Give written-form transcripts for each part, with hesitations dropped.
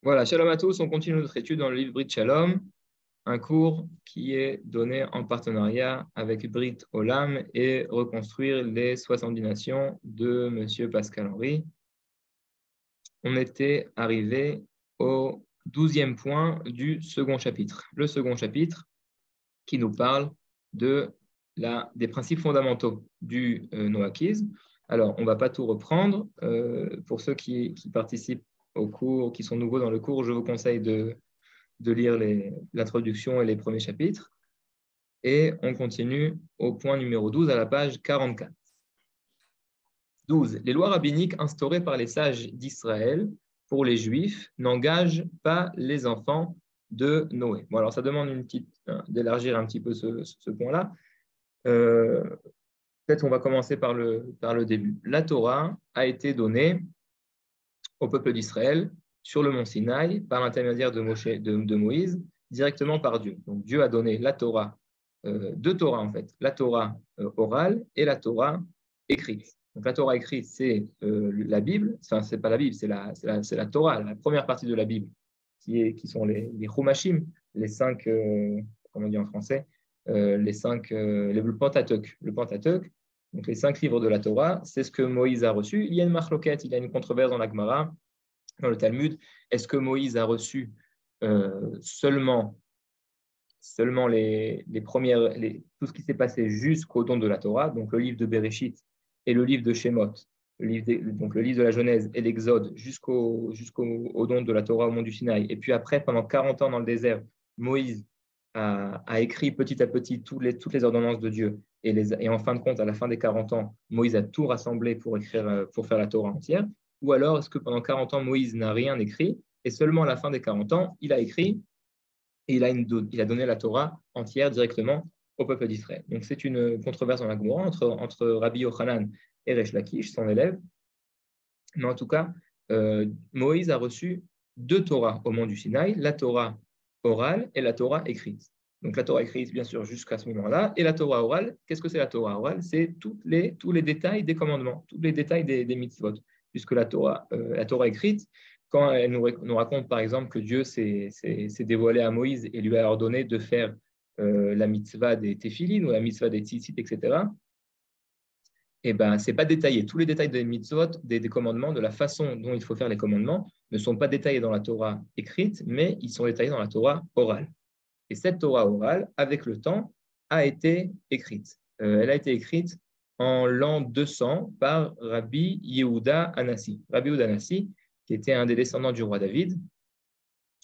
Voilà, Shalom à tous, on continue notre étude dans le livre Brit Shalom, un cours qui est donné en partenariat avec Brit Olam et Reconstruire les 70 nations de M. Pascal Henry. On était arrivé au 12e point du second chapitre. Le second chapitre qui nous parle des principes fondamentaux du Noachisme. Alors, on ne va pas tout reprendre. Pour ceux qui participent au cours, qui sont nouveaux dans le cours, je vous conseille de lire l'introduction et les premiers chapitres. Et on continue au point numéro 12 à la page 44. 12. Les lois rabbiniques instaurées par les sages d'Israël pour les Juifs n'engagent pas les enfants de Noé. Bon, alors ça demande d'élargir un petit peu ce point-là. Peut-être on va commencer par le début. La Torah a été donnée au peuple d'Israël sur le mont Sinaï par l'intermédiaire de Moïse, directement par Dieu. Donc Dieu a donné la Torah, deux Torahs en fait, la Torah orale et la Torah écrite. Donc la Torah écrite, c'est la Bible, enfin c'est pas la Bible, c'est la Torah, la première partie de la Bible, qui sont les Chumashim, les 5, comment on dit en français, le Pentateuque. Le Pentateuque, donc les 5 livres de la Torah, c'est ce que Moïse a reçu. Il y a une machloket, il y a une controverse dans la Gemara, dans le Talmud. Est-ce que Moïse a reçu seulement les premières, tout ce qui s'est passé jusqu'au don de la Torah, donc le livre de Bereshit et le livre de Shemot, donc le livre de la Genèse et l'Exode jusqu'au don de la Torah au mont du Sinaï. Et puis après, pendant 40 ans dans le désert, Moïse a écrit petit à petit toutes les ordonnances de Dieu. Et en fin de compte, à la fin des 40 ans, Moïse a tout rassemblé pour faire la Torah entière. Ou alors, est-ce que pendant 40 ans, Moïse n'a rien écrit et seulement à la fin des 40 ans, il a écrit et il a donné la Torah entière directement au peuple d'Israël. Donc, c'est une controverse dans la Gemara entre Rabbi Yochanan et Resh Lakish, son élève. Mais en tout cas, Moïse a reçu 2 Torahs au mont du Sinaï, la Torah orale et la Torah écrite. Donc la Torah écrite, bien sûr, jusqu'à ce moment-là. Et la Torah orale, qu'est-ce que c'est la Torah orale? C'est tous les détails des commandements, tous les détails des mitzvot. Puisque la Torah écrite, quand elle nous raconte, par exemple, que Dieu s'est dévoilé à Moïse et lui a ordonné de faire la mitzvah des téphilines ou la mitzvah des tzitzit, etc., eh ben, ce n'est pas détaillé. Tous les détails des mitzvot, des commandements, de la façon dont il faut faire les commandements, ne sont pas détaillés dans la Torah écrite, mais ils sont détaillés dans la Torah orale. Et cette Torah orale, avec le temps, a été écrite. Elle a été écrite en l'an 200 par Rabbi Yehuda Anassi. Rabbi Yehuda Anassi, qui était un des descendants du roi David,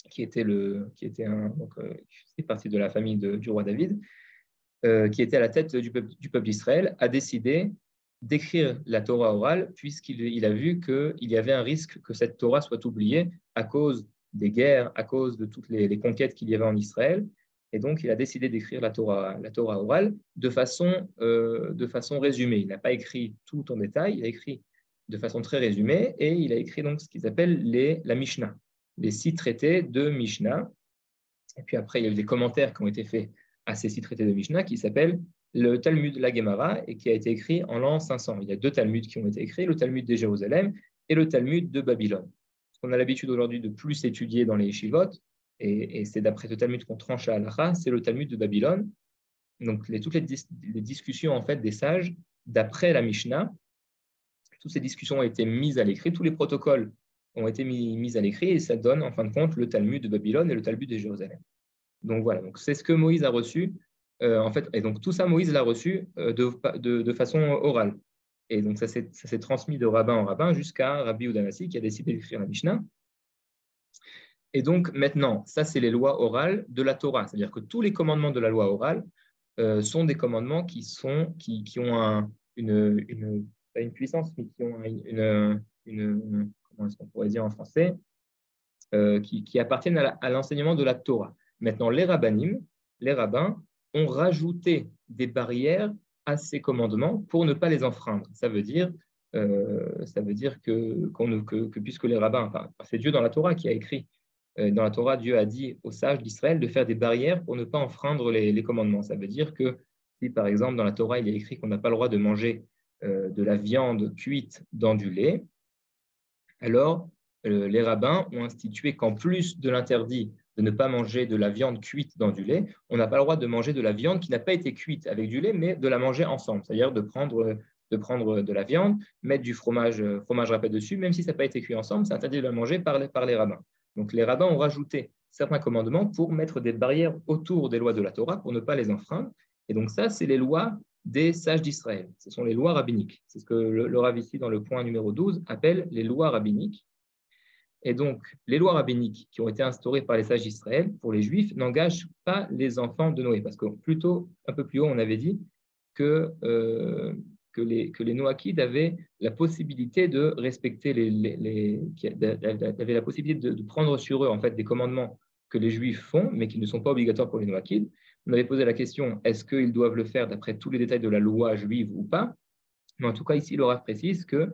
qui fait partie de la famille du roi David, qui était à la tête du peuple d'Israël, a décidé d'écrire la Torah orale, puisqu'il a vu qu'il y avait un risque que cette Torah soit oubliée à cause des guerres, à cause de toutes les conquêtes qu'il y avait en Israël. Et donc, il a décidé d'écrire la Torah orale de façon résumée. Il n'a pas écrit tout en détail, il a écrit de façon très résumée, et il a écrit donc ce qu'ils appellent la Mishnah, les 6 traités de Mishnah. Et puis après, il y a eu des commentaires qui ont été faits à ces 6 traités de Mishnah qui s'appellent le Talmud la Gemara et qui a été écrit en l'an 500. Il y a 2 Talmuds qui ont été écrits, le Talmud de Jérusalem et le Talmud de Babylone. Ce qu'on a l'habitude aujourd'hui de plus étudier dans les yeshivot, et c'est d'après ce Talmud qu'on tranche à Halacha, c'est le Talmud de Babylone. Donc toutes les discussions en fait des sages d'après la Mishnah, toutes ces discussions ont été mises à l'écrit, tous les protocoles ont été mis à l'écrit et ça donne en fin de compte le Talmud de Babylone et le Talmud de Jérusalem. Donc voilà, donc c'est ce que Moïse a reçu, en fait, et donc tout ça, Moïse l'a reçu de façon orale. Et donc ça s'est transmis de rabbin en rabbin jusqu'à Rabbi Yehuda Anassi qui a décidé d'écrire la Mishnah. Et donc maintenant, ça c'est les lois orales de la Torah, c'est-à-dire que tous les commandements de la loi orale sont des commandements qui ont pas une puissance, mais qui ont comment est-ce qu'on pourrait dire en français, qui appartiennent à l'enseignement de la Torah. Maintenant, les rabbins, ont rajouté des barrières à ces commandements pour ne pas les enfreindre. Ça veut dire que puisque les rabbins, enfin, c'est Dieu dans la Torah qui a écrit, dans la Torah, Dieu a dit aux sages d'Israël de faire des barrières pour ne pas enfreindre les commandements. Ça veut dire que si, par exemple, dans la Torah, il est écrit qu'on n'a pas le droit de manger de la viande cuite dans du lait, alors les rabbins ont institué qu'en plus de l'interdit de ne pas manger de la viande cuite dans du lait, on n'a pas le droit de manger de la viande qui n'a pas été cuite avec du lait, mais de la manger ensemble, c'est-à-dire de prendre de la viande, mettre du fromage râpé dessus, même si ça n'a pas été cuit ensemble, c'est interdit de la manger par les rabbins. Donc les rabbins ont rajouté certains commandements pour mettre des barrières autour des lois de la Torah pour ne pas les enfreindre. Et donc ça, c'est les lois des sages d'Israël. Ce sont les lois rabbiniques. C'est ce que le Rav ici, dans le point numéro 12, appelle les lois rabbiniques. Et donc, les lois rabbiniques qui ont été instaurées par les sages d'Israël pour les Juifs n'engagent pas les enfants de Noé. Parce que plutôt, un peu plus haut, on avait dit que les Noachides avaient la possibilité de respecter avaient la possibilité de prendre sur eux en fait des commandements que les Juifs font, mais qui ne sont pas obligatoires pour les Noachides. On avait posé la question, est-ce qu'ils doivent le faire d'après tous les détails de la loi juive ou pas? Mais en tout cas, ici, le Rav précise que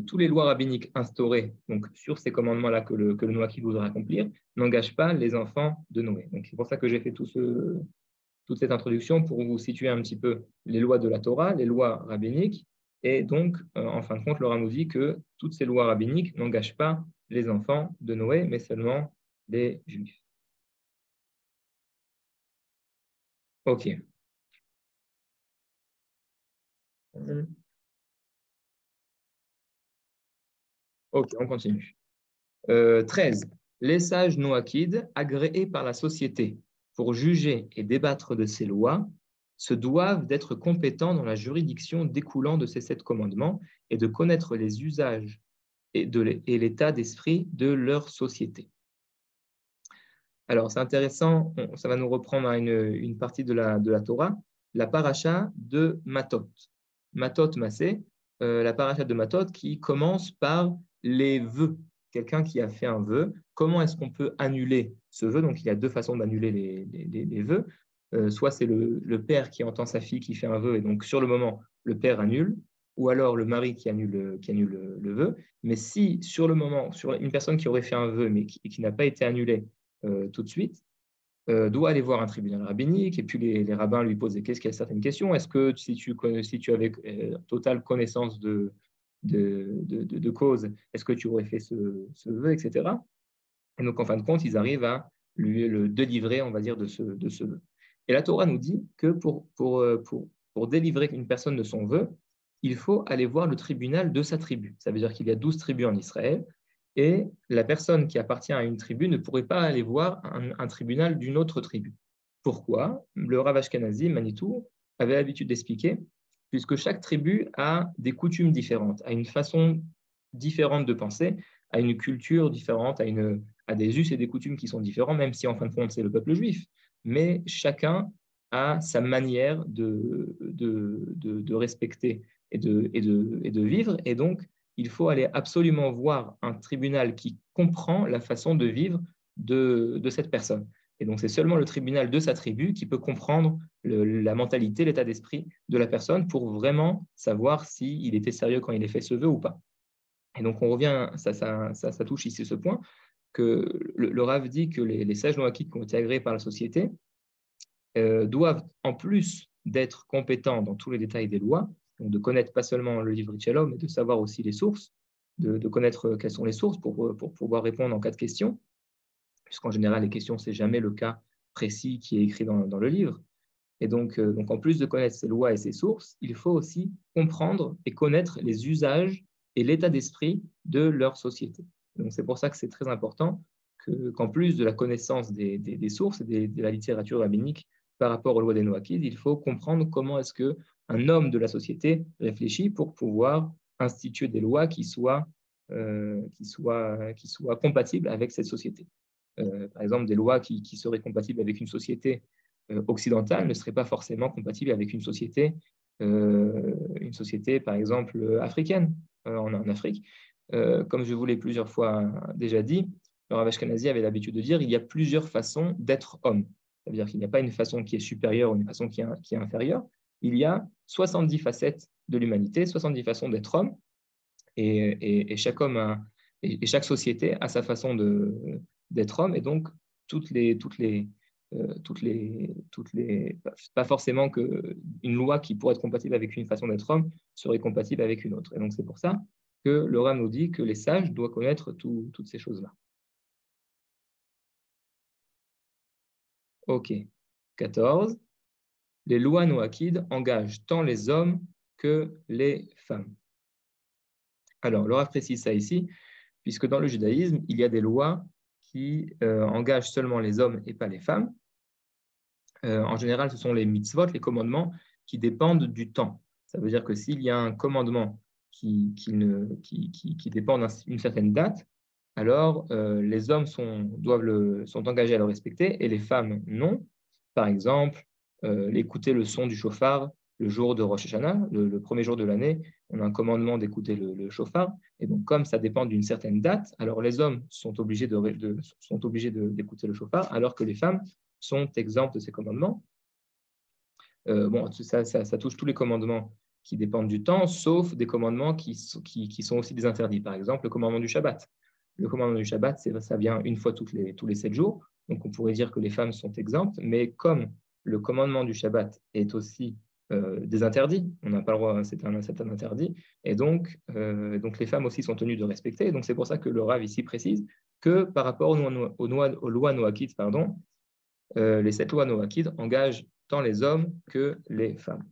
tous les lois rabbiniques instaurées donc, sur ces commandements-là que le Noachide voudra accomplir n'engagent pas les enfants de Noé. Donc, c'est pour ça que j'ai fait toute cette introduction pour vous situer un petit peu les lois de la Torah, les lois rabbiniques. Et donc, en fin de compte, le Rav nous dit que toutes ces lois rabbiniques n'engagent pas les enfants de Noé, mais seulement les Juifs. OK. OK, on continue. 13. Les sages noachides, agréés par la société pour juger et débattre de ces lois, se doivent d'être compétents dans la juridiction découlant de ces 7 commandements et de connaître les usages et l'état d'esprit de leur société. Alors, c'est intéressant, ça va nous reprendre à une partie de la Torah, la paracha de Matot. Matot Massé, la paracha de Matot qui commence par les vœux. Quelqu'un qui a fait un vœu, comment est-ce qu'on peut annuler ce vœu? Donc, il y a 2 façons d'annuler les vœux. Soit c'est le père qui entend sa fille qui fait un vœu, et donc sur le moment, le père annule, ou alors le mari qui annule le vœu. Mais si sur le moment, sur une personne qui aurait fait un vœu, mais qui n'a pas été annulé tout de suite, doit aller voir un tribunal rabbinique, et puis les rabbins lui posent certaines questions. Est-ce que si tu avais totale connaissance de cause, est-ce que tu aurais fait ce vœu, etc. Et donc, en fin de compte, ils arrivent à lui le délivrer, on va dire, de ce vœu. Et la Torah nous dit que pour délivrer une personne de son vœu, il faut aller voir le tribunal de sa tribu. Ça veut dire qu'il y a 12 tribus en Israël, et la personne qui appartient à une tribu ne pourrait pas aller voir un tribunal d'une autre tribu. Pourquoi? Le Rav Ashkenazi, Manitou, avait l'habitude d'expliquer, puisque chaque tribu a des coutumes différentes, a une façon différente de penser, a une culture différente, a des us et des coutumes qui sont différents, même si en fin de compte c'est le peuple juif. Mais chacun a sa manière de respecter et de vivre, et donc il faut aller absolument voir un tribunal qui comprend la façon de vivre de cette personne. Et donc, c'est seulement le tribunal de sa tribu qui peut comprendre la mentalité, l'état d'esprit de la personne pour vraiment savoir s'il était sérieux quand il a fait ce vœu ou pas. Et donc, on revient, ça touche ici ce point, que le Rav dit que les sages noachites qui ont été agréés par la société doivent, en plus d'être compétents dans tous les détails des lois, donc de connaître pas seulement le livre Shalom, mais de savoir aussi les sources, de connaître quelles sont les sources pour pouvoir répondre en cas de question, puisqu'en général, les questions, ce n'est jamais le cas précis qui est écrit dans le livre. Et donc, en plus de connaître ces lois et ces sources, il faut aussi comprendre et connaître les usages et l'état d'esprit de leur société. Donc, c'est pour ça que c'est très important qu'en plus de la connaissance des sources et de la littérature rabbinique par rapport aux lois des Noachides, il faut comprendre comment est-ce qu'un homme de la société réfléchit pour pouvoir instituer des lois qui soient compatibles avec cette société. Par exemple, des lois qui seraient compatibles avec une société occidentale ne seraient pas forcément compatibles avec une société, par exemple, africaine en Afrique. Comme je vous l'ai plusieurs fois déjà dit, le Rav Ashkenazi avait l'habitude de dire il y a plusieurs façons d'être homme. Ça veut dire qu'il n'y a pas une façon qui est supérieure ou une façon qui est inférieure. Il y a 70 facettes de l'humanité, 70 façons d'être homme, et chaque homme et chaque société a sa façon d'être homme, et donc pas forcément qu'une loi qui pourrait être compatible avec une façon d'être homme serait compatible avec une autre. Et donc c'est pour ça que le Rav nous dit que les sages doivent connaître toutes ces choses-là. Ok. 14. Les lois noachides engagent tant les hommes que les femmes. Alors, le Rav précise ça ici, puisque dans le judaïsme, il y a des lois qui engagent seulement les hommes et pas les femmes. En général, ce sont les mitzvot, les commandements, qui dépendent du temps. Ça veut dire que s'il y a un commandement qui dépend d'une certaine date, alors les hommes sont engagés à le respecter et les femmes non. Par exemple, écouter le son du chauffard le jour de Rosh Hashanah, le premier jour de l'année, on a un commandement d'écouter le chauffard. Et donc, comme ça dépend d'une certaine date, alors les hommes sont obligés d'écouter le chauffard, alors que les femmes sont exemptes de ces commandements. Bon, ça touche tous les commandements qui dépendent du temps, sauf des commandements qui sont aussi des interdits. Par exemple, le commandement du Shabbat. Le commandement du Shabbat, ça vient une fois tous les 7 jours. Donc, on pourrait dire que les femmes sont exemptes, mais comme le commandement du Shabbat est aussi des interdits, on n'a pas le droit, c'est un interdit, et donc les femmes aussi sont tenues de respecter. Donc, c'est pour ça que le Rav ici précise que par rapport aux lois noachides, les 7 lois noachides engagent tant les hommes que les femmes.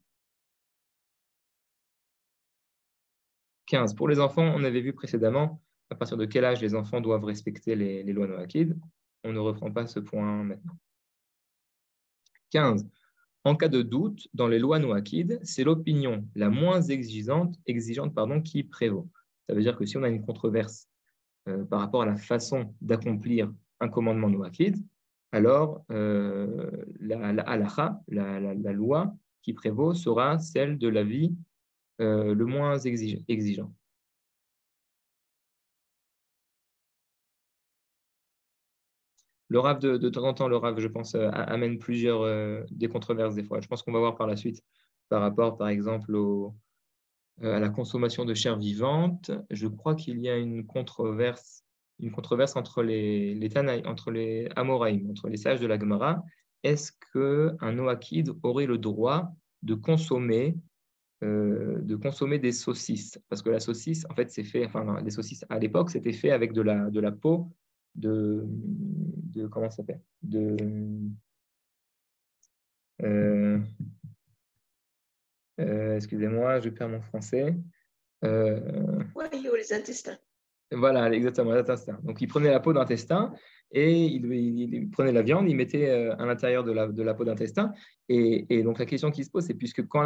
15. Pour les enfants, on avait vu précédemment à partir de quel âge les enfants doivent respecter les lois noachides. On ne reprend pas ce point maintenant. 15. En cas de doute, dans les lois noachides, c'est l'opinion la moins exigeante qui prévaut. Ça veut dire que si on a une controverse par rapport à la façon d'accomplir un commandement noachide, alors la halacha, la loi qui prévaut, sera celle de l'avis le moins exigeant. Le Rav, de temps en temps, le Rav, je pense, amène plusieurs des controverses des fois. Je pense qu'on va voir par la suite, par rapport, par exemple, à la consommation de chair vivante. Je crois qu'il y a une controverse entre entre les Amoraïm, entre les sages de la Gemara. Est-ce qu'un Noachide aurait le droit de consommer des saucisses? Parce que la saucisse, en fait, c'est fait, enfin, les saucisses à l'époque, c'était fait avec de la peau comment ça s'appelle? Euh, excusez-moi, je perds mon français. Les intestins. Voilà, exactement, l'intestin. Donc, il prenait la peau d'intestin et il prenait la viande, il mettait à l'intérieur de la peau d'intestin. Et donc, la question qui se pose, c'est puisque quand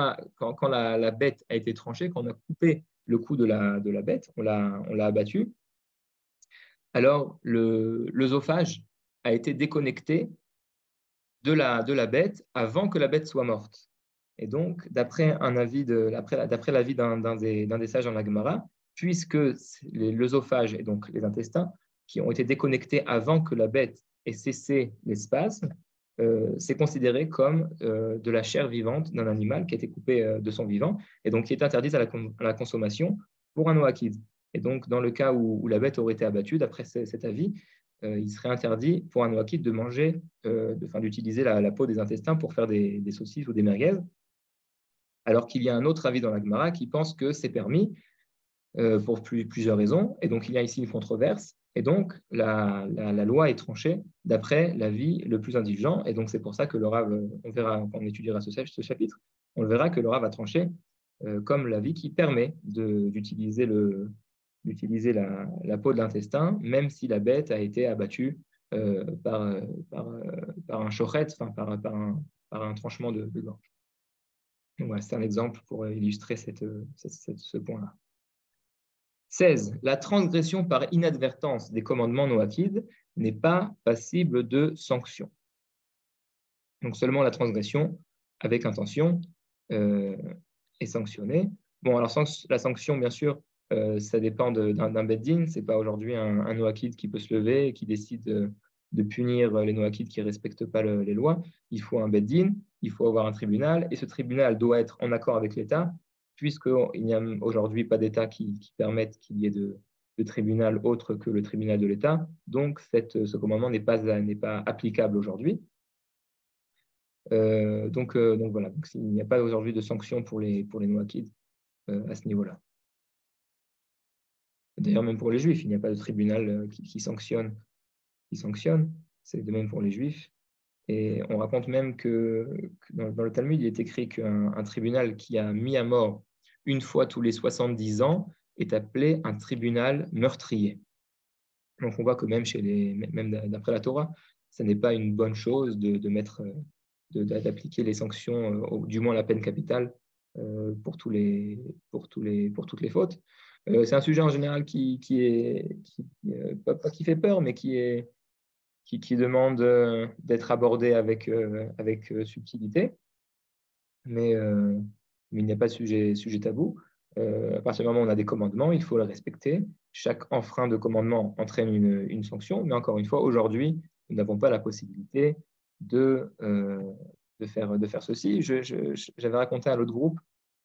la bête a été tranchée, quand on a coupé le cou de la bête, on l'a abattu, alors l'œsophage a été déconnecté de la bête avant que la bête soit morte. Et donc, d'après l'avis d'un des sages en la Gemara, puisque l'œsophage et donc les intestins qui ont été déconnectés avant que la bête ait cessé les spasmes, c'est considéré comme de la chair vivante d'un animal qui a été coupé de son vivant et donc qui est interdite à la consommation pour un noachide. Et donc, dans le cas où la bête aurait été abattue, d'après cet avis, il serait interdit pour un noachide de manger, d'utiliser la peau des intestins pour faire des saucisses ou des merguez, alors qu'il y a un autre avis dans la Gemara qui pense que c'est permis pour plusieurs raisons. Et donc, il y a ici une controverse. Et donc, la loi est tranchée d'après l'avis le plus indulgent. Et donc, c'est pour ça que le Rav, on verra quand on étudiera ce chapitre, on le verra que le Rav a tranché comme l'avis qui permet d'utiliser la peau de l'intestin, même si la bête a été abattue par un shochet, par un tranchement de gorge. Donc, voilà, c'est un exemple pour illustrer ce point-là. 16. La transgression par inadvertance des commandements noachides n'est pas passible de sanction. Donc seulement la transgression avec intention est sanctionnée. Bon, alors la sanction, bien sûr, ça dépend d'un bed-din. Ce n'est pas aujourd'hui un noachide qui peut se lever et qui décide de punir les noachides qui ne respectent pas les lois. Il faut un bed-din, il faut avoir un tribunal, et ce tribunal doit être en accord avec l'État, puisqu'il n'y a aujourd'hui pas d'État qui permette qu'il y ait de tribunal autre que le tribunal de l'État. Donc, ce commandement n'est pas applicable aujourd'hui. Donc voilà, donc, il n'y a pas aujourd'hui de sanctions pour les noachides à ce niveau-là. D'ailleurs, même pour les Juifs, il n'y a pas de tribunal qui sanctionne. C'est de même pour les Juifs. Et on raconte même que dans le Talmud, il est écrit qu'un tribunal qui a mis à mort une fois tous les 70 ans est appelé un tribunal meurtrier. Donc on voit que même d'après la Torah, ce n'est pas une bonne chose d'appliquer les sanctions, du moins la peine capitale, pour toutes les fautes. C'est un sujet en général pas qui fait peur, mais qui demande d'être abordé avec subtilité. Mais il n'y a pas de sujet tabou. À partir du moment où on a des commandements, il faut les respecter. Chaque enfreint de commandement entraîne une sanction, mais encore une fois, aujourd'hui, nous n'avons pas la possibilité de faire ceci. J'avais raconté à l'autre groupe,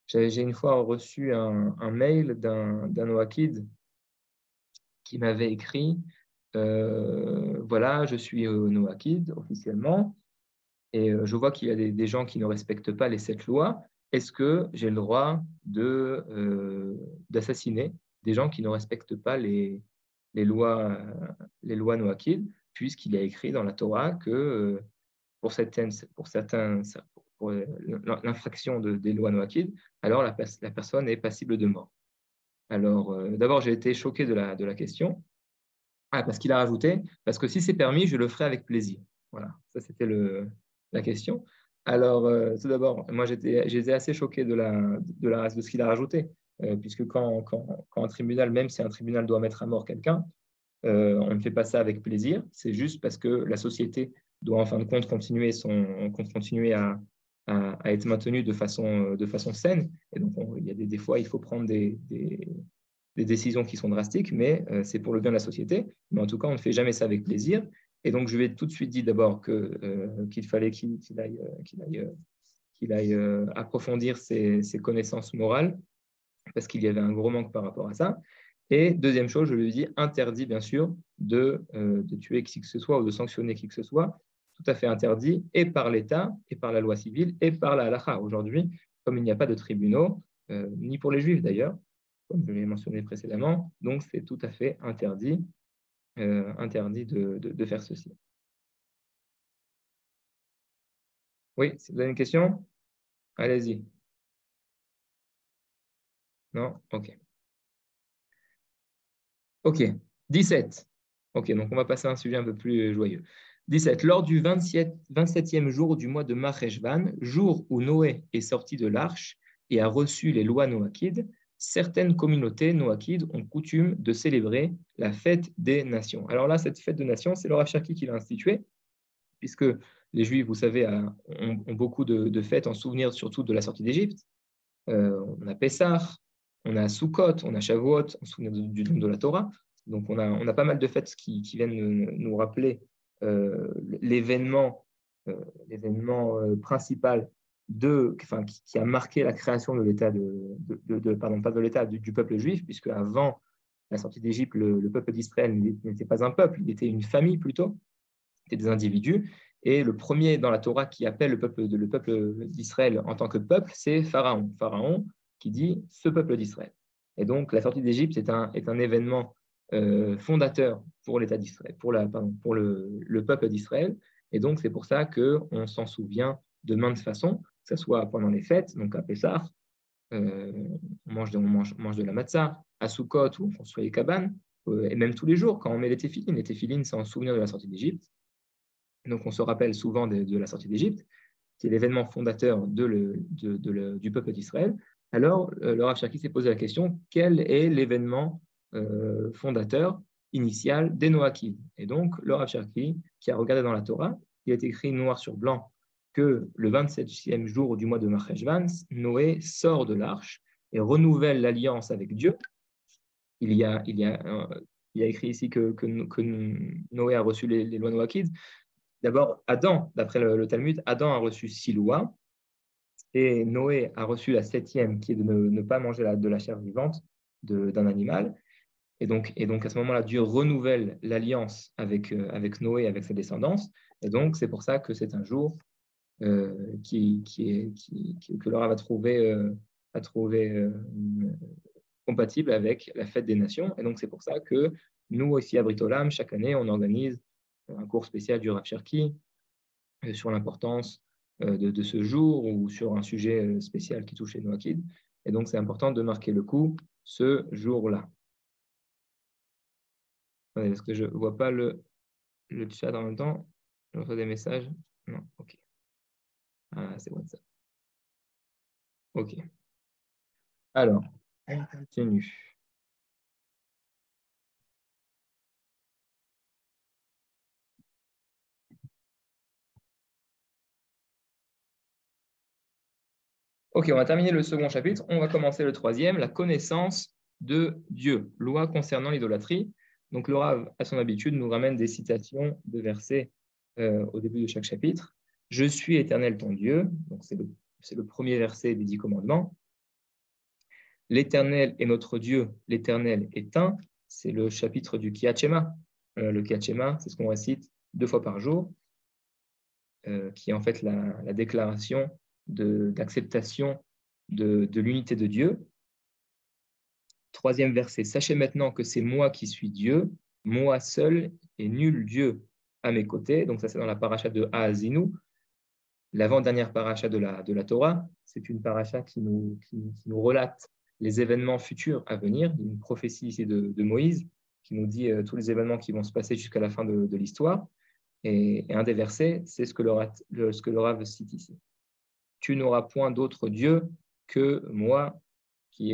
j'ai une fois reçu un mail d'un Oakid qui m'avait écrit voilà, je suis Noakid officiellement, et je vois qu'il y a des gens qui ne respectent pas les 7 lois. Est-ce que j'ai le droit d'assassiner des gens qui ne respectent pas les lois Noakid, puisqu'il y a écrit dans la Torah que pour l'infraction des lois Noakid, alors la personne est passible de mort. Alors, d'abord, j'ai été choqué de la question. Ah, parce qu'il a rajouté, parce que si c'est permis, je le ferai avec plaisir. Voilà, ça c'était la question. Alors, tout d'abord, moi j'étais assez choqué de ce qu'il a rajouté, puisque quand un tribunal, même si un tribunal doit mettre à mort quelqu'un, on ne fait pas ça avec plaisir. C'est juste parce que la société doit en fin de compte continuer à être maintenue de façon saine. Et donc, il y a des fois, il faut prendre des décisions qui sont drastiques, mais c'est pour le bien de la société. Mais en tout cas, on ne fait jamais ça avec plaisir. Et donc, je vais tout de suite dire d'abord qu'il fallait qu'il aille approfondir ses connaissances morales, parce qu'il y avait un gros manque par rapport à ça. Et deuxième chose, je lui ai dit interdit, bien sûr, de tuer qui que ce soit ou de sanctionner qui que ce soit. Tout à fait interdit, et par l'État, et par la loi civile, et par la halakha. Aujourd'hui, comme il n'y a pas de tribunaux, ni pour les Juifs d'ailleurs, comme je l'ai mentionné précédemment. Donc, c'est tout à fait interdit de faire ceci. Oui, si vous avez une question, allez-y. Non? OK. OK. 17. OK, donc on va passer à un sujet un peu plus joyeux. 17. Lors du 27e jour du mois de Mareshvan, jour où Noé est sorti de l'arche et a reçu les lois noachides, certaines communautés noachides ont coutume de célébrer la fête des nations. Alors là, cette fête des nations, c'est le Rav Cherki qui l'a instituée, puisque les Juifs, vous savez, ont beaucoup de fêtes en souvenir surtout de la sortie d'Égypte. On a Pessah, on a Sukkot, on a Shavuot, en souvenir du don de la Torah. Donc on a pas mal de fêtes qui viennent nous rappeler l'événement principal qui a marqué la création de l'État pardon, pas de l'État, du peuple juif, puisque avant la sortie d'Égypte, le peuple d'Israël n'était pas un peuple, il était une famille plutôt, c'était des individus. Et le premier dans la Torah qui appelle le peuple d'Israël en tant que peuple, c'est Pharaon. Pharaon qui dit ce peuple d'Israël. Et donc la sortie d'Égypte est un événement fondateur pour l'État d'Israël, pour le peuple d'Israël. Et donc c'est pour ça qu'on s'en souvient de maintes façons, que ce soit pendant les fêtes, donc à Pessah, on mange de la matzah, à Sukkot où on construit les cabanes, et même tous les jours quand on met les téphilines. Les téphilines, c'est en souvenir de la sortie d'Égypte. Donc, on se rappelle souvent de la sortie d'Égypte, qui est l'événement fondateur du peuple d'Israël. Alors, le Rav Cherki s'est posé la question, quel est l'événement fondateur initial des Noachides? Et donc, le Rav Cherki, qui a regardé dans la Torah, il est écrit noir sur blanc que le 27e jour du mois de Mareshvan, Noé sort de l'arche et renouvelle l'alliance avec Dieu. Il y a écrit ici que Noé a reçu les lois Noachides. D'abord, Adam, d'après le Talmud, Adam a reçu 6 lois et Noé a reçu la 7e qui est de ne pas manger de la chair vivante d'un animal. Et donc, à ce moment-là, Dieu renouvelle l'alliance avec Noé, avec sa descendance. Et donc, c'est pour ça que c'est un jour que Laura va trouver compatible avec la fête des nations. Et donc, c'est pour ça que nous, ici à Brit Olam, chaque année, on organise un cours spécial du Rav Cherki sur l'importance de ce jour ou sur un sujet spécial qui touche les Noachides. Et donc, c'est important de marquer le coup ce jour-là. Est-ce que je ne vois pas le chat en même temps? Je reçois des messages? Non, ok. Ah, c'est WhatsApp. Ok. Alors, on continue. Ok, on va terminer le second chapitre. On va commencer le troisième, la connaissance de Dieu, loi concernant l'idolâtrie. Donc, le Rav, à son habitude, nous ramène des citations de versets au début de chaque chapitre. Je suis éternel ton Dieu. Donc, c'est le premier verset des 10 commandements. L'éternel est notre Dieu, l'éternel est un. C'est le chapitre du Kriyat Shema. Le Kriyat Shema, c'est ce qu'on récite 2 fois par jour, qui est en fait la déclaration d'acceptation de l'unité de Dieu. Troisième verset, sachez maintenant que c'est moi qui suis Dieu, moi seul et nul Dieu à mes côtés. Donc ça, c'est dans la paracha de Haazinu, l'avant-dernière paracha de la Torah. C'est une paracha qui nous relate les événements futurs à venir, une prophétie ici de Moïse, qui nous dit tous les événements qui vont se passer jusqu'à la fin de l'histoire. Et un des versets, c'est ce que le Rav cite ici. Tu n'auras point d'autre Dieu que moi, qui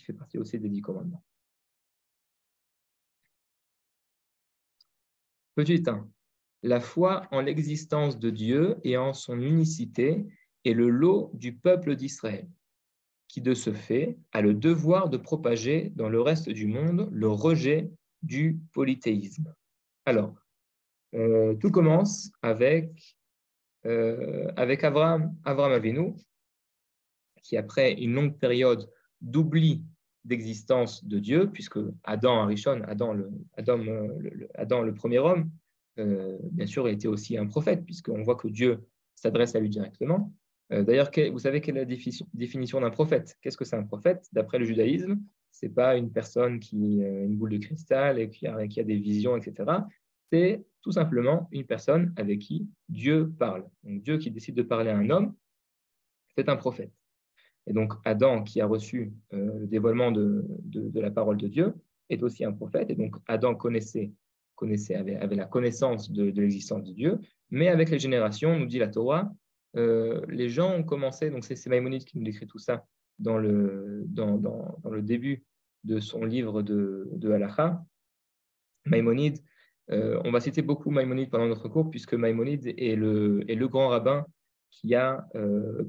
fait partie aussi des 10 commandements. Petit 1. La foi en l'existence de Dieu et en son unicité est le lot du peuple d'Israël, qui de ce fait a le devoir de propager dans le reste du monde le rejet du polythéisme. Alors, tout commence avec Abraham Avinu, qui après une longue période d'oubli d'existence de Dieu, puisque Adam Arishon, Adam le premier homme, bien sûr, était aussi un prophète, puisqu'on voit que Dieu s'adresse à lui directement. D'ailleurs, vous savez quelle est la définition d'un prophète? Qu'est-ce que c'est un prophète? D'après le judaïsme, ce n'est pas une personne qui a une boule de cristal et qui a des visions, etc. C'est tout simplement une personne avec qui Dieu parle. Donc, Dieu qui décide de parler à un homme, c'est un prophète. Et donc, Adam, qui a reçu le dévoilement de la parole de Dieu, est aussi un prophète. Et donc, Adam avait la connaissance de l'existence de Dieu. Mais avec les générations, nous dit la Torah, les gens ont commencé, donc c'est Maïmonide qui nous décrit tout ça dans le début de son livre de Halacha. Maïmonide, on va citer beaucoup Maïmonide pendant notre cours, puisque Maïmonide est le grand rabbin qui a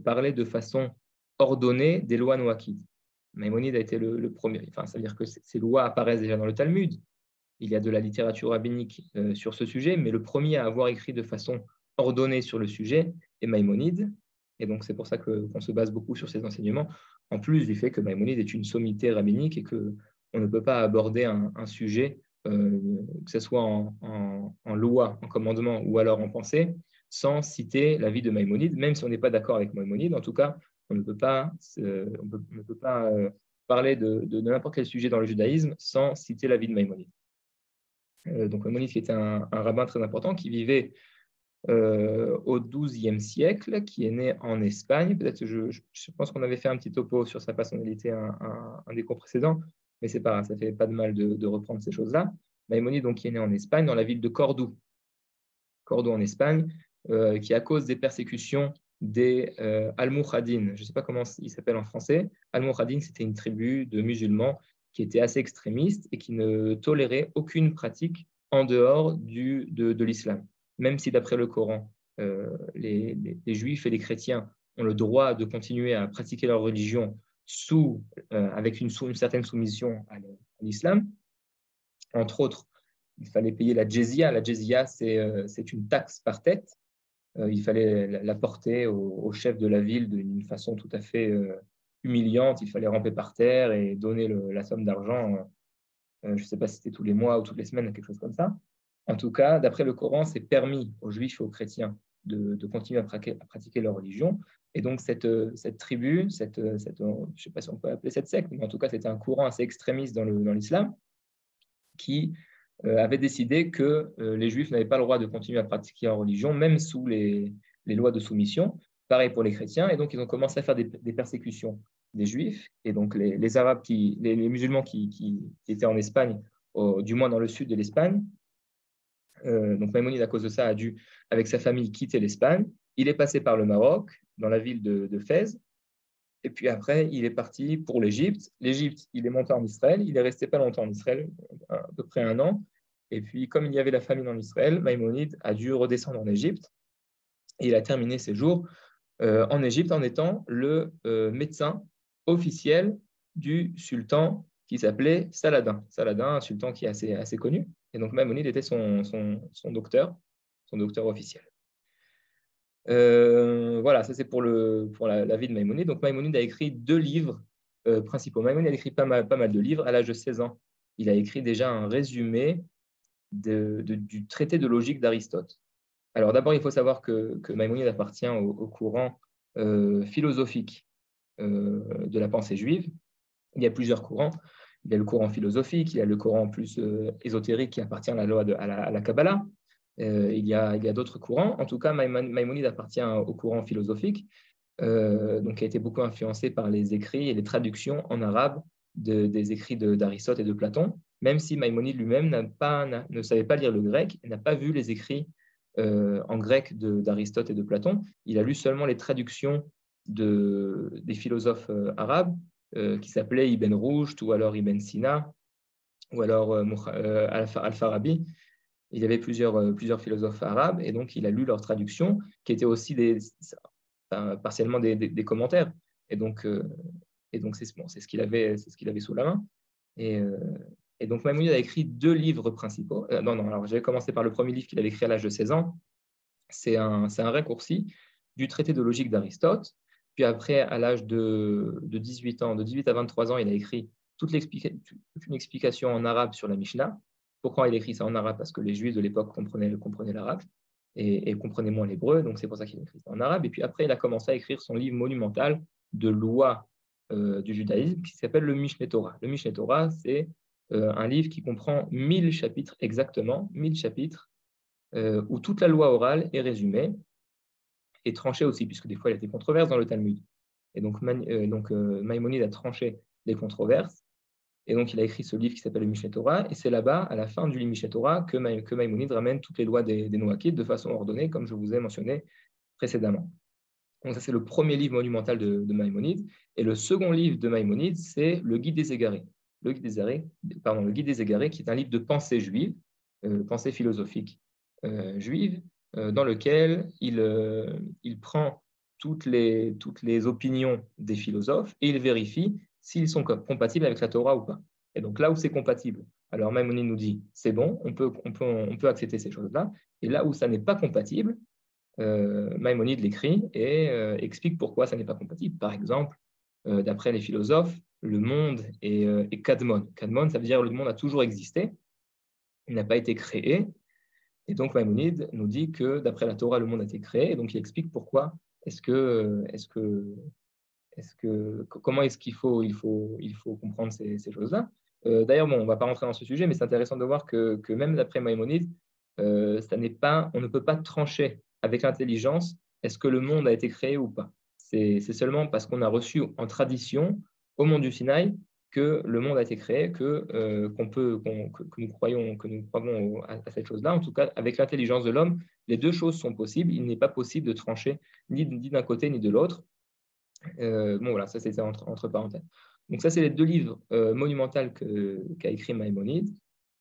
parlé de façon ordonnée des lois noachides. Maïmonide a été le premier. Enfin, ça veut dire que ces lois apparaissent déjà dans le Talmud. Il y a de la littérature rabbinique sur ce sujet, mais le premier à avoir écrit de façon ordonnée sur le sujet est Maïmonide. Et donc, c'est pour ça qu'on se base beaucoup sur ses enseignements, en plus du fait que Maïmonide est une sommité rabbinique et qu'on ne peut pas aborder un sujet, que ce soit en loi, en commandement ou alors en pensée, sans citer l'avis de Maïmonide, même si on n'est pas d'accord avec Maïmonide. En tout cas, on ne peut pas parler de n'importe quel sujet dans le judaïsme sans citer l'avis de Maïmonide. Donc Maïmonide qui était un rabbin très important qui vivait au XIIe siècle, qui est né en Espagne. Peut-être je pense qu'on avait fait un petit topo sur sa personnalité un des cours précédents, mais c'est pas grave, ça fait pas de mal de reprendre ces choses-là. Maïmonide, donc, qui est né en Espagne, dans la ville de Cordoue. Cordoue en Espagne, qui à cause des persécutions des Almohadines, je ne sais pas comment il s'appelle en français. Almohadines, c'était une tribu de musulmans qui était assez extrémiste et qui ne tolérait aucune pratique en dehors de l'islam. Même si d'après le Coran, les juifs et les chrétiens ont le droit de continuer à pratiquer leur religion avec une certaine soumission à l'islam. Entre autres, il fallait payer la jizya. La jizya, c'est une taxe par tête. Il fallait la porter au chef de la ville d'une façon tout à fait humiliante. Il fallait ramper par terre et donner la somme d'argent. Je ne sais pas si c'était tous les mois ou toutes les semaines, quelque chose comme ça. En tout cas, d'après le Coran, c'est permis aux juifs et aux chrétiens de continuer à pratiquer leur religion. Et donc, cette tribu, je ne sais pas si on peut appeler cette secte, mais en tout cas, c'était un courant assez extrémiste dans l'islam qui avait décidé que les Juifs n'avaient pas le droit de continuer à pratiquer leur religion, même sous les lois de soumission. Pareil pour les chrétiens. Et donc, ils ont commencé à faire des persécutions des Juifs. Et donc, les Arabes, les musulmans qui étaient en Espagne, du moins dans le sud de l'Espagne, donc Maïmonide, à cause de ça, a dû, avec sa famille, quitter l'Espagne. Il est passé par le Maroc, dans la ville de Fès. Et puis après, il est parti pour l'Égypte. L'Égypte, il est monté en Israël. Il est resté pas longtemps en Israël, à peu près 1 an. Et puis, comme il y avait la famine en Israël, Maïmonide a dû redescendre en Égypte. Et il a terminé ses jours en Égypte en étant le médecin officiel du sultan qui s'appelait Saladin. Saladin, un sultan qui est assez connu. Et donc, Maïmonide était son docteur officiel. Voilà, ça c'est pour la vie de Maïmonide. Donc Maïmonide a écrit 2 livres principaux. Maïmonide a écrit pas mal de livres. À l'âge de 16 ans, il a écrit déjà un résumé du traité de logique d'Aristote. Alors d'abord, il faut savoir que Maïmonide appartient au courant philosophique de la pensée juive. Il y a plusieurs courants. Il y a le courant philosophique, il y a le courant plus ésotérique qui appartient à la loi à la Kabbalah. Il y a d'autres courants. En tout cas, Maïmonide appartient au courant philosophique, donc qui a été beaucoup influencé par les écrits et les traductions en arabe des écrits d'Aristote et de Platon, même si Maïmonide lui-même ne savait pas lire le grec et n'a pas vu les écrits en grec d'Aristote et de Platon. Il a lu seulement les traductions des philosophes arabes qui s'appelaient Ibn Rushd ou alors Ibn Sina ou alors Al-Farabi. Il y avait plusieurs philosophes arabes et donc il a lu leurs traductions qui étaient aussi partiellement des commentaires. Et donc c'est ce qu'il avait sous la main. Et donc Maïmonide a écrit 2 livres principaux. Alors j'ai commencé par le premier livre qu'il avait écrit à l'âge de 16 ans. C'est un raccourci du traité de logique d'Aristote. Puis après, à l'âge de 18 ans, de 18 à 23 ans, il a écrit toute une explication en arabe sur la Mishnah. Pourquoi il a écrit ça en arabe? Parce que les Juifs de l'époque comprenaient l'arabe et comprenaient moins l'hébreu, donc c'est pour ça qu'il a écrit ça en arabe. Et puis après, il a commencé à écrire son livre monumental de loi du judaïsme qui s'appelle le Mishneh Torah. Le Mishneh Torah, c'est un livre qui comprend 1000 chapitres exactement, 1000 chapitres, où toute la loi orale est résumée et tranchée aussi, puisque des fois il y a des controverses dans le Talmud. Et donc, Maïmonide a tranché les controverses. Et donc, il a écrit ce livre qui s'appelle le Mishneh Torah. Et c'est là-bas, à la fin du Mishneh Torah, que Maïmonide ramène toutes les lois des Noachides de façon ordonnée, comme je vous ai mentionné précédemment. Donc, ça, c'est le premier livre monumental de Maïmonide. Et le second livre de Maïmonide, c'est le Guide des Égarés. Le Guide des Égarés, qui est un livre de pensée juive, pensée philosophique juive, dans lequel il prend toutes les opinions des philosophes et il vérifie s'ils sont compatibles avec la Torah ou pas. Et donc là où c'est compatible, alors Maïmonide nous dit c'est bon, on peut accepter ces choses-là. Et là où ça n'est pas compatible, Maïmonide l'écrit et explique pourquoi ça n'est pas compatible. Par exemple, d'après les philosophes, le monde est kadmon. Kadmon, ça veut dire que le monde a toujours existé, il n'a pas été créé. Et donc Maïmonide nous dit que d'après la Torah, le monde a été créé. Et donc il explique pourquoi comment est-ce qu'il faut comprendre ces choses-là. D'ailleurs, on ne va pas rentrer dans ce sujet, mais c'est intéressant de voir que même d'après Maïmonide, on ne peut pas trancher avec l'intelligence est-ce que le monde a été créé ou pas. C'est seulement parce qu'on a reçu en tradition au mont du Sinaï que le monde a été créé, que nous croyons à cette chose-là. En tout cas, avec l'intelligence de l'homme, les 2 choses sont possibles. Il n'est pas possible de trancher ni d'un côté ni de l'autre. Voilà, ça c'était entre parenthèses. Donc ça, c'est les 2 livres monumentaux qu'a écrit Maïmonide.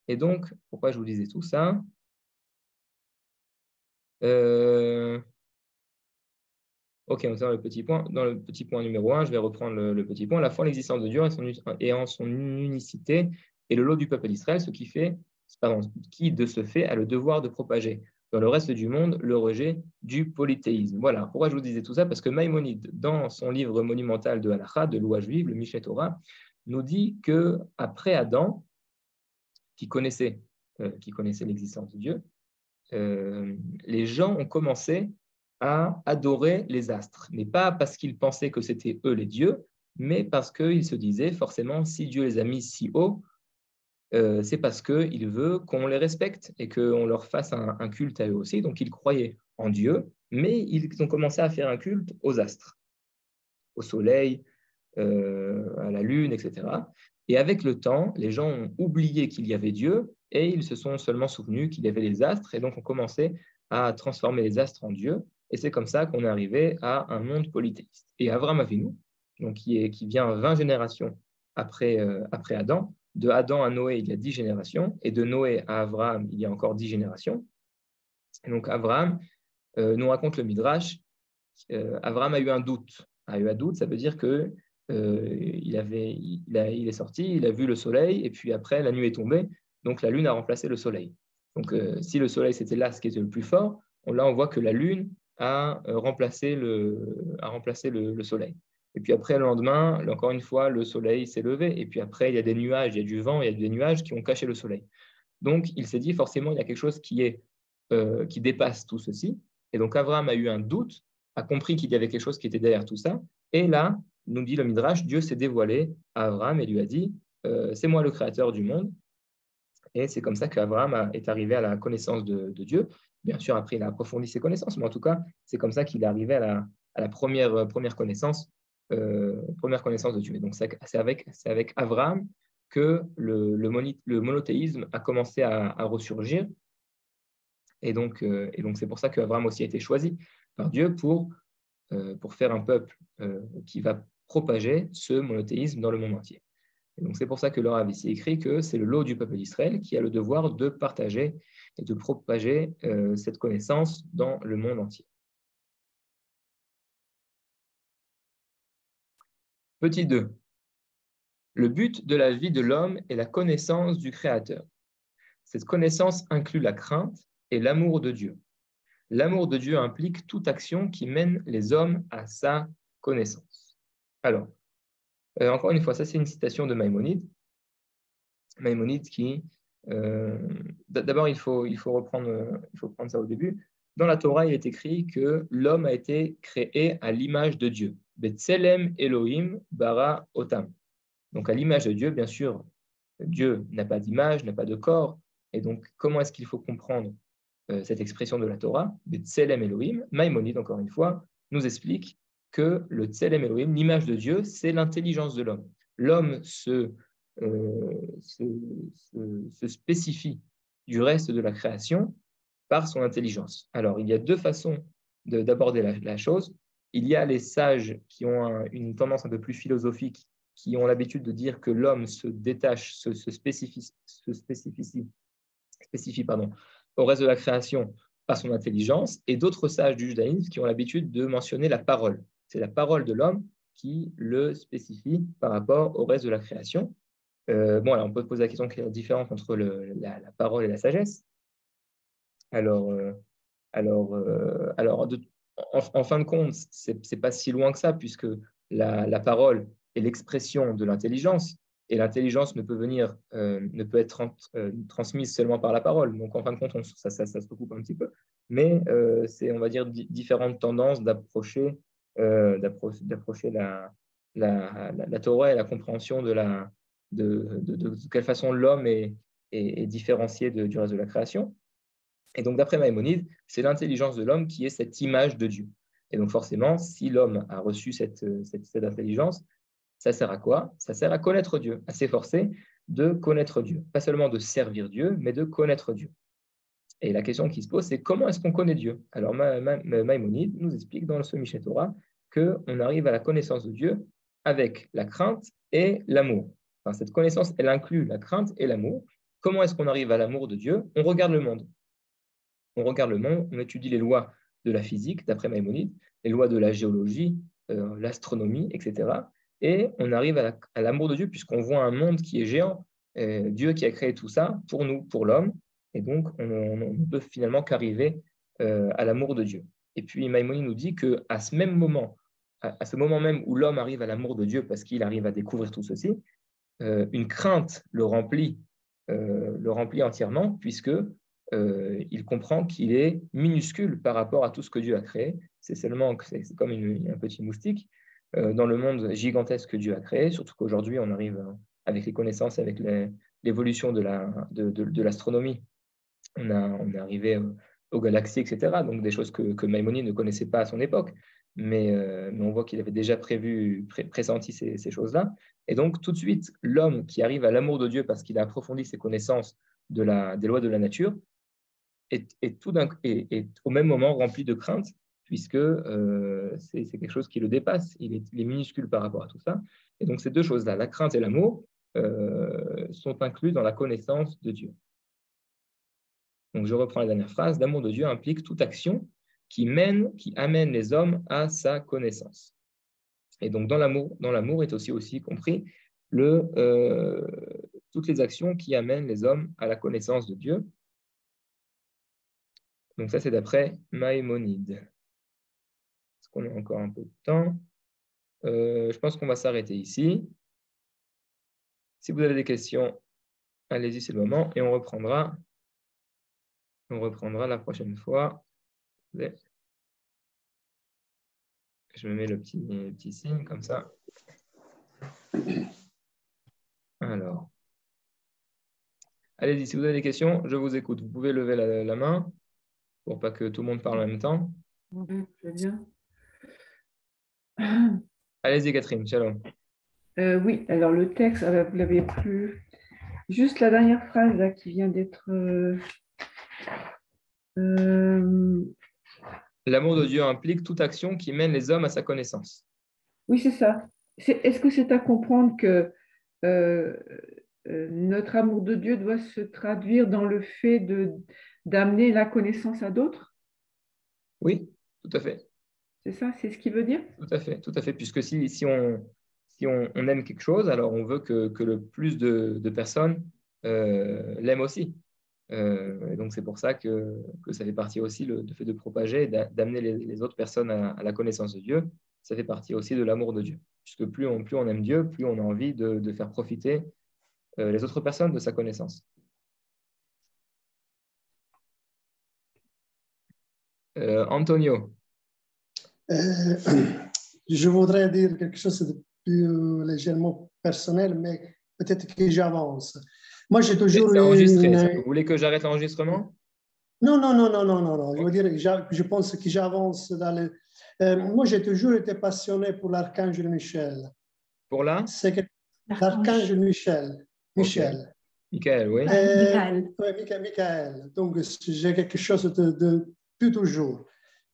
Et donc, pourquoi je vous disais tout ça? Ok, on est dans le petit point. Dans le petit point numéro 1, je vais reprendre le petit point. La foi en l'existence de Dieu et en son unicité est le lot du peuple d'Israël, qui de ce fait a le devoir de propager dans le reste du monde le rejet du polythéisme. Voilà, pourquoi je vous disais tout ça? Parce que Maïmonide, dans son livre monumental de Halakha, de loi juive, le Mishneh Torah, nous dit qu'après Adam, qui connaissait l'existence de Dieu, les gens ont commencé à adorer les astres, mais pas parce qu'ils pensaient que c'était eux les dieux, mais parce qu'ils se disaient forcément, si Dieu les a mis si haut, c'est parce qu'il veut qu'on les respecte et qu'on leur fasse un culte à eux aussi. Donc, ils croyaient en Dieu, mais ils ont commencé à faire un culte aux astres, au soleil, à la lune, etc. Et avec le temps, les gens ont oublié qu'il y avait Dieu et ils se sont seulement souvenus qu'il y avait les astres et donc ont commencé à transformer les astres en Dieu. Et c'est comme ça qu'on est arrivé à un monde polythéiste. Et Avram Avinu, donc qui vient 20 générations après Adam, de Adam à Noé, il y a 10 générations, et de Noé à Abraham, il y a encore 10 générations. Et donc Abraham, nous raconte le Midrash, Abraham a eu un doute. A eu un doute, ça veut dire que il est sorti, il a vu le soleil, et puis après, la nuit est tombée, donc la lune a remplacé le soleil. Donc, si le soleil, c'était là ce qui était le plus fort, là, on voit que la lune a remplacé le soleil. Et puis après, le lendemain, encore une fois, le soleil s'est levé, et puis après, il y a des nuages, il y a du vent, il y a des nuages qui ont caché le soleil. Donc, il s'est dit, forcément, il y a quelque chose qui dépasse tout ceci. Et donc, Abraham a eu un doute, a compris qu'il y avait quelque chose qui était derrière tout ça. Et là, nous dit le Midrash, Dieu s'est dévoilé à Abraham et lui a dit, c'est moi le créateur du monde. Et c'est comme ça qu'Abraham est arrivé à la connaissance de Dieu. Bien sûr, après, il a approfondi ses connaissances, mais en tout cas, c'est comme ça qu'il est arrivé à la première connaissance de Dieu. Et donc, c'est avec Abraham que le monothéisme a commencé à ressurgir. Et donc, c'est pour ça qu'Abraham aussi a été choisi par Dieu pour faire un peuple qui va propager ce monothéisme dans le monde entier. Et donc, c'est pour ça que le Rav ici écrit que c'est le lot du peuple d'Israël qui a le devoir de partager et de propager cette connaissance dans le monde entier. Petit 2. Le but de la vie de l'homme est la connaissance du Créateur. Cette connaissance inclut la crainte et l'amour de Dieu. L'amour de Dieu implique toute action qui mène les hommes à sa connaissance. Alors, encore une fois, ça c'est une citation de Maïmonide. Maïmonide qui, d'abord il faut prendre ça au début. Dans la Torah, il est écrit que l'homme a été créé à l'image de Dieu. Betselem Elohim bara otam. Donc à l'image de Dieu, bien sûr, Dieu n'a pas d'image, n'a pas de corps. Et donc, comment est-ce qu'il faut comprendre cette expression de la Torah, le Tselem Elohim? Maïmonide, encore une fois, nous explique que le Tselem Elohim, l'image de Dieu, c'est l'intelligence de l'homme. L'homme se spécifie du reste de la création par son intelligence. Alors, il y a deux façons d'aborder la chose. Il y a les sages qui ont une tendance un peu plus philosophique, qui ont l'habitude de dire que l'homme se détache, se spécifie au reste de la création par son intelligence, et d'autres sages du judaïsme qui ont l'habitude de mentionner la parole. C'est la parole de l'homme qui le spécifie par rapport au reste de la création. Alors on peut poser la question quelle est la différence entre la parole et la sagesse. Alors, en fin de compte, c'est pas si loin que ça, puisque la parole est l'expression de l'intelligence, et l'intelligence ne peut être transmise seulement par la parole. Donc, en fin de compte, ça se recoupe un petit peu. Mais c'est, on va dire, différentes tendances d'approcher la Torah et la compréhension de quelle façon l'homme est différencié du reste de la création. Et donc, d'après Maïmonide, c'est l'intelligence de l'homme qui est cette image de Dieu. Et donc, forcément, si l'homme a reçu cette intelligence, ça sert à quoi? Ça sert à connaître Dieu, à s'efforcer de connaître Dieu. Pas seulement de servir Dieu, mais de connaître Dieu. Et la question qui se pose, c'est comment est-ce qu'on connaît Dieu? Alors, Maïmonide nous explique dans ce Mishneh Torah qu'on arrive à la connaissance de Dieu avec la crainte et l'amour. Enfin, cette connaissance, elle inclut la crainte et l'amour. Comment est-ce qu'on arrive à l'amour de Dieu? On regarde le monde. On étudie les lois de la physique, d'après Maïmonide, les lois de la géologie, l'astronomie, etc. Et on arrive à l'amour de Dieu, puisqu'on voit un monde qui est géant, Dieu qui a créé tout ça pour nous, pour l'homme, et donc on ne peut finalement qu'arriver à l'amour de Dieu. Et puis Maïmonide nous dit qu'à ce même moment, à ce moment même où l'homme arrive à l'amour de Dieu, parce qu'il arrive à découvrir tout ceci, une crainte le remplit entièrement, puisque il comprend qu'il est minuscule par rapport à tout ce que Dieu a créé. C'est comme un petit moustique dans le monde gigantesque que Dieu a créé, surtout qu'aujourd'hui, on arrive avec les connaissances, avec l'évolution de l'astronomie, on est arrivé aux galaxies, etc. Donc des choses que Maïmonide ne connaissait pas à son époque. Mais on voit qu'il avait déjà pressenti ces choses-là. Et donc, tout de suite, l'homme qui arrive à l'amour de Dieu parce qu'il a approfondi ses connaissances des lois de la nature est au même moment rempli de crainte, puisque c'est quelque chose qui le dépasse. Il est minuscule par rapport à tout ça. Et donc, ces deux choses-là, la crainte et l'amour, sont inclus dans la connaissance de Dieu. Donc, je reprends la dernière phrase. L'amour de Dieu implique toute action qui amène les hommes à sa connaissance. Et donc, dans l'amour est aussi compris toutes les actions qui amènent les hommes à la connaissance de Dieu. Donc, ça, c'est d'après Maïmonide. Est-ce qu'on a encore un peu de temps? Je pense qu'on va s'arrêter ici. Si vous avez des questions, allez-y, c'est le moment. Et on reprendra la prochaine fois. Je me mets le petit signe comme ça. Alors, allez-y, si vous avez des questions, je vous écoute. Vous pouvez lever la main pour pas que tout le monde parle en même temps. Très bien. Allez-y, Catherine, shalom. Oui, alors le texte, vous l'avez plus. Juste la dernière phrase là, qui vient d'être. L'amour de Dieu implique toute action qui mène les hommes à sa connaissance. Oui, c'est ça. Est-ce que c'est à comprendre que euh, notre amour de Dieu doit se traduire dans le fait d'amener la connaissance à d'autres? Oui, tout à fait. C'est ça, c'est ce qu'il veut dire? Tout à fait. Puisque si on aime quelque chose, alors on veut que le plus de personnes l'aiment aussi. Et donc c'est pour ça que ça fait partie aussi le fait de propager et d'amener les autres personnes à la connaissance de Dieu. Ça fait partie aussi de l'amour de Dieu. Puisque plus on aime Dieu, plus on a envie de faire profiter les autres personnes de sa connaissance. Antonio. Je voudrais dire quelque chose de plus légèrement personnel, mais peut-être que j'avance. Moi, j'ai toujours C'est enregistré. Ça. une... Vous voulez que j'arrête l'enregistrement? Non, non, non, non, non, non, non. Je veux dire, je pense que j'avance dans le... moi, j'ai toujours été passionné pour l'archange Michel. Pour là? C'est que l'archange Michel. Michel. Okay. Michael, oui. Michael. Oui, Michael. Donc, j'ai quelque chose depuis toujours.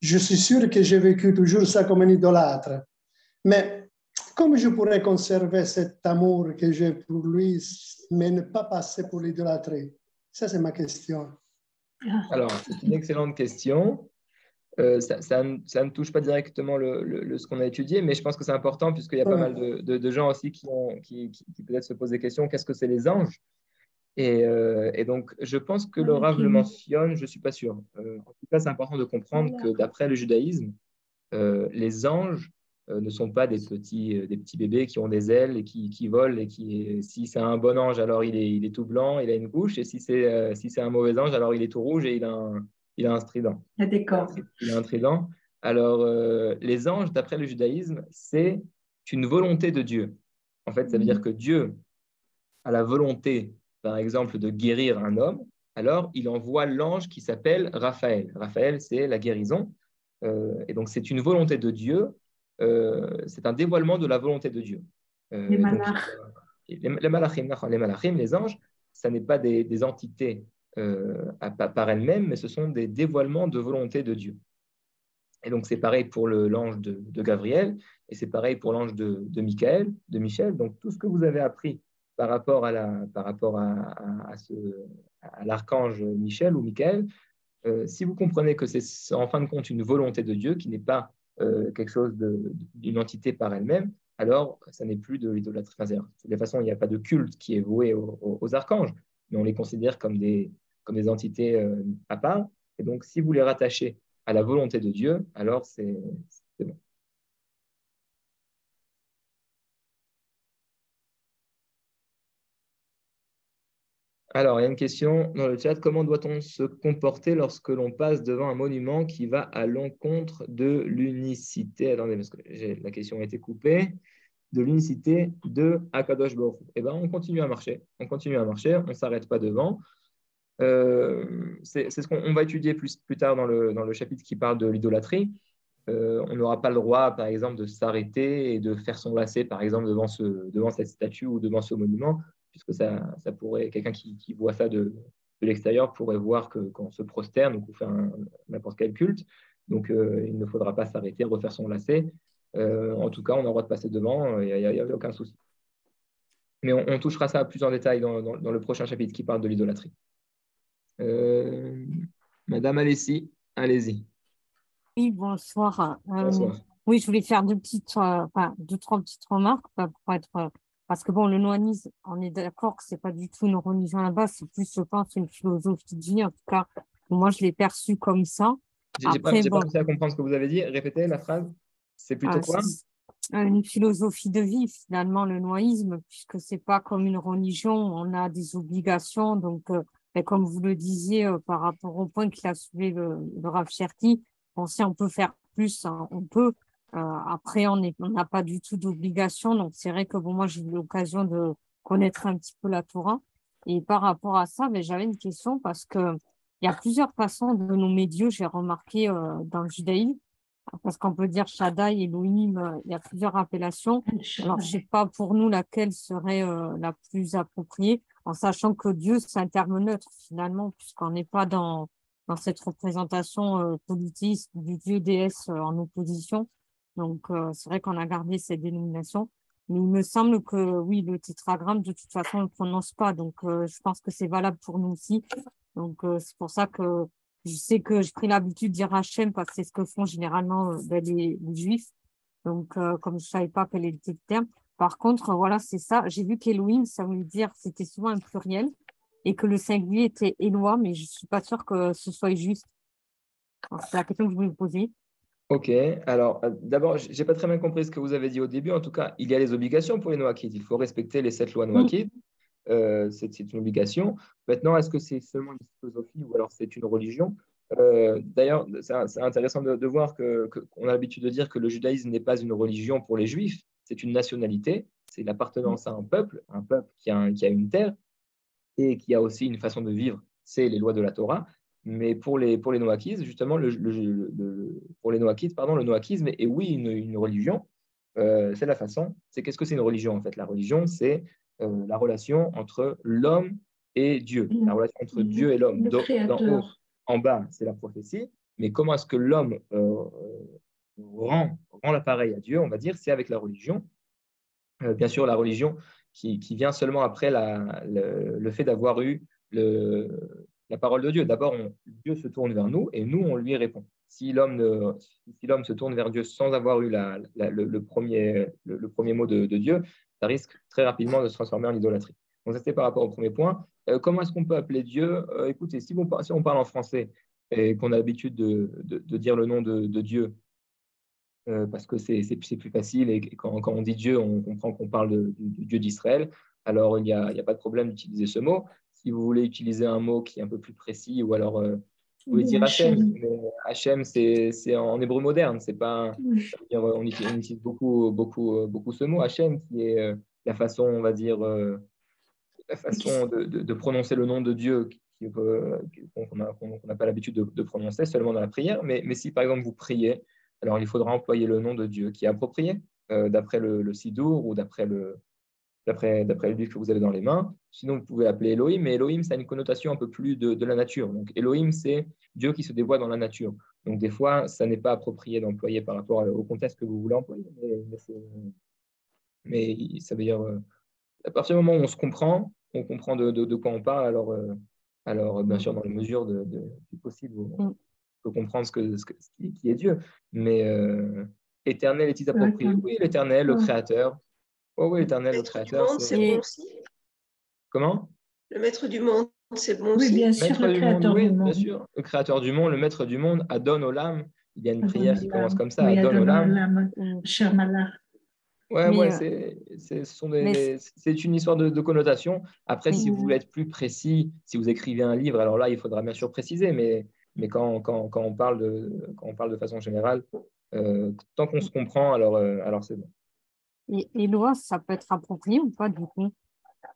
Je suis sûr que j'ai vécu toujours ça comme un idolâtre. Mais comment je pourrais conserver cet amour que j'ai pour lui, mais ne pas passer pour l'idolâtrie? Ça, c'est ma question. Alors, c'est une excellente question. Ça ne touche pas directement ce qu'on a étudié, mais je pense que c'est important puisqu'il y a pas mal de gens aussi qui peut-être se posent des questions. Qu'est-ce que c'est les anges? Et donc, je pense que le Rav le mentionne, je ne suis pas sûr. En tout cas, c'est important de comprendre que d'après le judaïsme, les anges ne sont pas des petits bébés qui ont des ailes et qui volent. Si c'est un bon ange, alors il est tout blanc, il a une couche. Et si c'est un mauvais ange, alors il est tout rouge et il a un trident. Il y a des corps. Il a un trident. Alors, les anges, d'après le judaïsme, c'est une volonté de Dieu. En fait, ça veut dire que Dieu a la volonté, par exemple, de guérir un homme. Alors, il envoie l'ange qui s'appelle Raphaël. Raphaël, c'est la guérison. Et donc, c'est une volonté de Dieu. C'est un dévoilement de la volonté de Dieu. Les malachs. Les malachim, les anges, ça n'est pas des entités par elles-mêmes, mais ce sont des dévoilements de volonté de Dieu. Et donc, c'est pareil pour l'ange de Gabriel, et c'est pareil pour l'ange de Michel. Donc, tout ce que vous avez appris par rapport à l'archange Michel ou Michael, si vous comprenez que c'est en fin de compte une volonté de Dieu qui n'est pas quelque chose d'une entité par elle-même, alors ça n'est plus de l'idolâtrie. Enfin, de toute façon, il n'y a pas de culte qui est voué aux archanges, mais on les considère comme des entités à part. Et donc, si vous les rattachez à la volonté de Dieu, alors c'est bon. Alors, il y a une question dans le chat. Comment doit-on se comporter lorsque l'on passe devant un monument qui va à l'encontre de l'unicité? Attendez, parce que la question a été coupée. De l'unicité de Akadosh Baruch Hu. Eh ben, on continue à marcher. On continue à marcher. On ne s'arrête pas devant. C'est ce qu'on va étudier plus tard dans le chapitre qui parle de l'idolâtrie. On n'aura pas le droit, par exemple, de s'arrêter et de faire son lacet, par exemple, devant cette statue ou devant ce monument, puisque ça pourrait, quelqu'un qui voit ça de l'extérieur pourrait voir que quand on se prosterne ou qu'on fait n'importe quel culte, donc il ne faudra pas s'arrêter, refaire son lacet. En tout cas, on a le droit de passer devant, il n'y a aucun souci. Mais on touchera ça plus en détail dans le prochain chapitre qui parle de l'idolâtrie. Madame Alessi, allez-y. Oui, bonsoir. Bonsoir. Oui, je voulais faire deux, trois petites remarques parce que bon, le noanisme, on est d'accord que c'est pas du tout une religion là-bas, c'est plus, je pense, une philosophie de vie. En tout cas, moi, je l'ai perçu comme ça. J'ai pas réussi à comprendre ce que vous avez dit. Répétez la phrase. C'est plutôt quoi? Une philosophie de vie, finalement, le noaïsme, puisque c'est pas comme une religion, on a des obligations. Donc, comme vous le disiez, par rapport au point qu'il a soulevé le Rav Cherki, si on peut faire plus, hein, on peut. Après, on n'a pas du tout d'obligation. Donc, c'est vrai que moi, j'ai eu l'occasion de connaître un petit peu la Torah. Et par rapport à ça, j'avais une question parce que il y a plusieurs façons de nommer Dieu, j'ai remarqué dans le judaïsme. Parce qu'on peut dire Shaddai, Elohim, il y a plusieurs appellations. Alors, je ne sais pas pour nous laquelle serait la plus appropriée, en sachant que Dieu, c'est un terme neutre finalement, puisqu'on n'est pas dans cette représentation polythéiste du Dieu-déesse en opposition. Donc, c'est vrai qu'on a gardé cette dénomination. Mais il me semble que, oui, le tétragramme, de toute façon, on ne le prononce pas. Donc, je pense que c'est valable pour nous aussi. Donc, c'est pour ça que je sais que j'ai pris l'habitude de dire Hachem parce que c'est ce que font généralement les Juifs. Donc, comme je ne savais pas quel était le terme. Par contre, voilà, c'est ça. J'ai vu qu'Elohim, ça voulait dire, c'était souvent un pluriel et que le singulier était Éloi, mais je ne suis pas sûre que ce soit juste. C'est la question que je voulais vous poser. Ok, alors d'abord, je n'ai pas très bien compris ce que vous avez dit au début. En tout cas, il y a les obligations pour les Noachides. Il faut respecter les 7 lois Noachides. C'est une obligation. Maintenant, est-ce que c'est seulement une philosophie ou alors c'est une religion? D'ailleurs, c'est intéressant de voir qu'on a l'habitude de dire que le judaïsme n'est pas une religion pour les Juifs, c'est une nationalité, c'est l'appartenance à un peuple qui a une terre et qui a aussi une façon de vivre, c'est les lois de la Torah. Mais pour les Noachides, justement, pour les Noachides, le noachisme est oui une religion. C'est la façon. Qu'est-ce que c'est une religion en fait? La religion, c'est la relation entre l'homme et Dieu, la relation entre Dieu et l'homme. D'en haut, en bas, c'est la prophétie. Mais comment est-ce que l'homme rend l'appareil à Dieu? On va dire, c'est avec la religion. Bien sûr, la religion qui vient seulement après le fait d'avoir eu la parole de Dieu. D'abord, Dieu se tourne vers nous et nous, on lui répond. Si l'homme se tourne vers Dieu sans avoir eu le premier mot de Dieu, ça risque très rapidement de se transformer en idolâtrie. Donc, ça, c'était par rapport au premier point. Comment est-ce qu'on peut appeler Dieu? Écoutez, si on parle en français et qu'on a l'habitude de dire le nom de Dieu, parce que c'est plus facile et quand on dit Dieu, on comprend qu'on parle du Dieu d'Israël. Alors, il n'y a pas de problème d'utiliser ce mot. Si vous voulez utiliser un mot qui est un peu plus précis, ou alors vous pouvez dire Hachem. Hachem, c'est en hébreu moderne. C'est pas, on utilise beaucoup ce mot Hachem, qui est la façon, on va dire, la façon de prononcer le nom de Dieu qu'on n'a pas l'habitude de prononcer seulement dans la prière. Mais si, par exemple, vous priez, alors il faudra employer le nom de Dieu qui est approprié d'après le Sidour ou d'après le livre que vous avez dans les mains. Sinon, vous pouvez appeler Elohim, mais Elohim, ça a une connotation un peu plus de la nature. Donc, Elohim, c'est Dieu qui se dévoile dans la nature. Donc, des fois, ça n'est pas approprié d'employer par rapport au contexte que vous voulez employer. Mais ça veut dire, à partir du moment où on se comprend, on comprend de quoi on parle, alors bien sûr, dans la mesure du possible, on peut comprendre ce qui est Dieu. Mais éternel est-il approprié? Oui, l'éternel, le créateur. Oh oui, l'éternel, le créateur. C'est bon aussi. Comment? Le maître du monde, c'est bon aussi. Oui, bien sûr, le créateur du monde. Bien sûr. Le créateur du monde, le maître du monde, Adon Olam. Il y a une prière qui commence comme ça, oui, Adon Olam. Cher Malach. Ouais, Mais, mais c'est une histoire de connotation. Après, si oui, vous voulez être plus précis, si vous écrivez un livre, alors là, il faudra bien sûr préciser, mais quand on parle de façon générale, tant qu'on se comprend, alors c'est bon. et Éloi, ça peut être approprié ou pas du coup?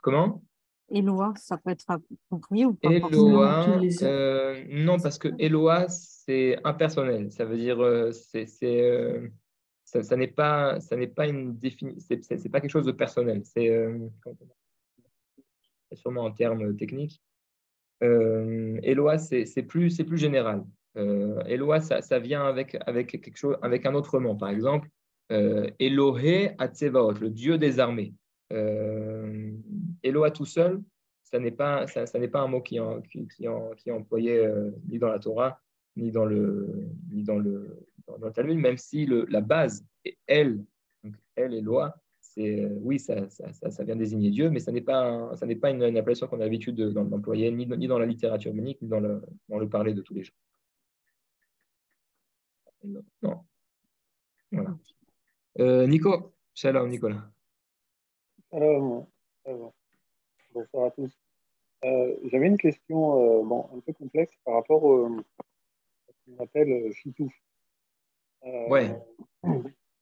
Comment? Éloi, ça peut être approprié ou pas forcément? Non, Eloa, non, parce que Eloa, c'est impersonnel. Ça veut dire, ça n'est pas une c'est pas quelque chose de personnel. C'est sûrement un terme technique. Eloa, c'est plus général. Eloa, ça vient avec quelque chose, avec un autre nom. Par exemple, Elohé Hatsevaot, le Dieu des armées. Eloa tout seul, ça n'est pas un mot qui est employé ni dans la Torah, ni dans le Talmud, même si la base est elle, donc elle, Eloa, oui, ça vient désigner Dieu, mais ça n'est pas une appellation qu'on a l'habitude d'employer ni dans la littérature hébraïque, ni dans le parler de tous les jours. Non. Voilà. Nico, shalom Nicolas. Alors, bonsoir à tous. J'avais une question un peu complexe par rapport à ce qu'on appelle Chitouf. Ouais.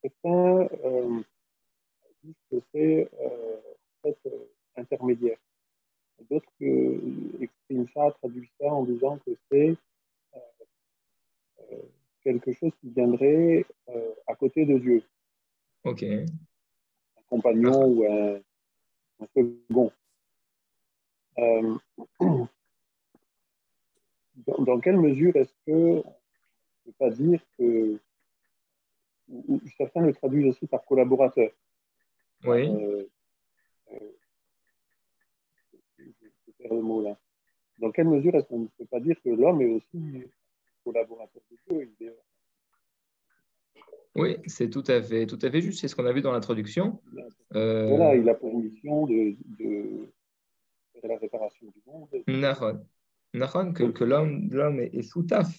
Certains disent que c'est en fait, intermédiaire. D'autres expriment ça, traduisent ça en disant que c'est quelque chose qui viendrait à côté de Dieu, Ok. un compagnon ou un second. Dans quelle mesure est-ce qu'on ne peut pas dire que, ou certains le traduisent aussi par collaborateur, Oui. je perds le mot là. Dans quelle mesure est-ce qu'on ne peut pas dire que l'homme est aussi collaborateur de Dieu? Oui, c'est tout à fait juste. C'est ce qu'on a vu dans l'introduction. Voilà, il a pour mission de faire la réparation du monde. Nahon, que l'homme est soutaf.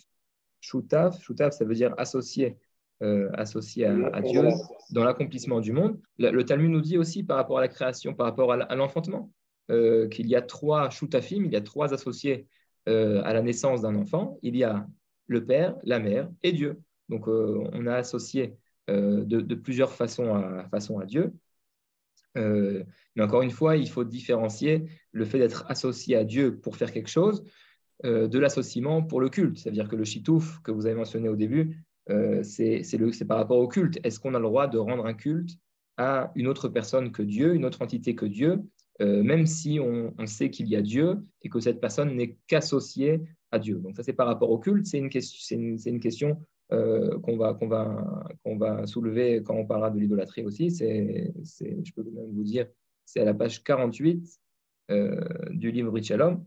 Choutaf, ça veut dire associé, associé à Dieu Voilà. dans l'accomplissement du monde. Le Talmud nous dit aussi par rapport à la création, par rapport à l'enfantement, qu'il y a trois choutafim, il y a trois associés à la naissance d'un enfant. Il y a le père, la mère et Dieu. Donc on a associé de plusieurs façons à Dieu. Mais encore une fois, il faut différencier le fait d'être associé à Dieu pour faire quelque chose de l'associement pour le culte. C'est-à-dire que le chitouf que vous avez mentionné au début, c'est par rapport au culte. Est-ce qu'on a le droit de rendre un culte à une autre personne que Dieu, une autre entité que Dieu, même si on sait qu'il y a Dieu et que cette personne n'est qu'associée à Dieu. Donc ça, c'est par rapport au culte. C'est une question qu'on va soulever quand on parlera de l'idolâtrie aussi. Je peux même vous dire, c'est à la page 48 du livre Brit Shalom.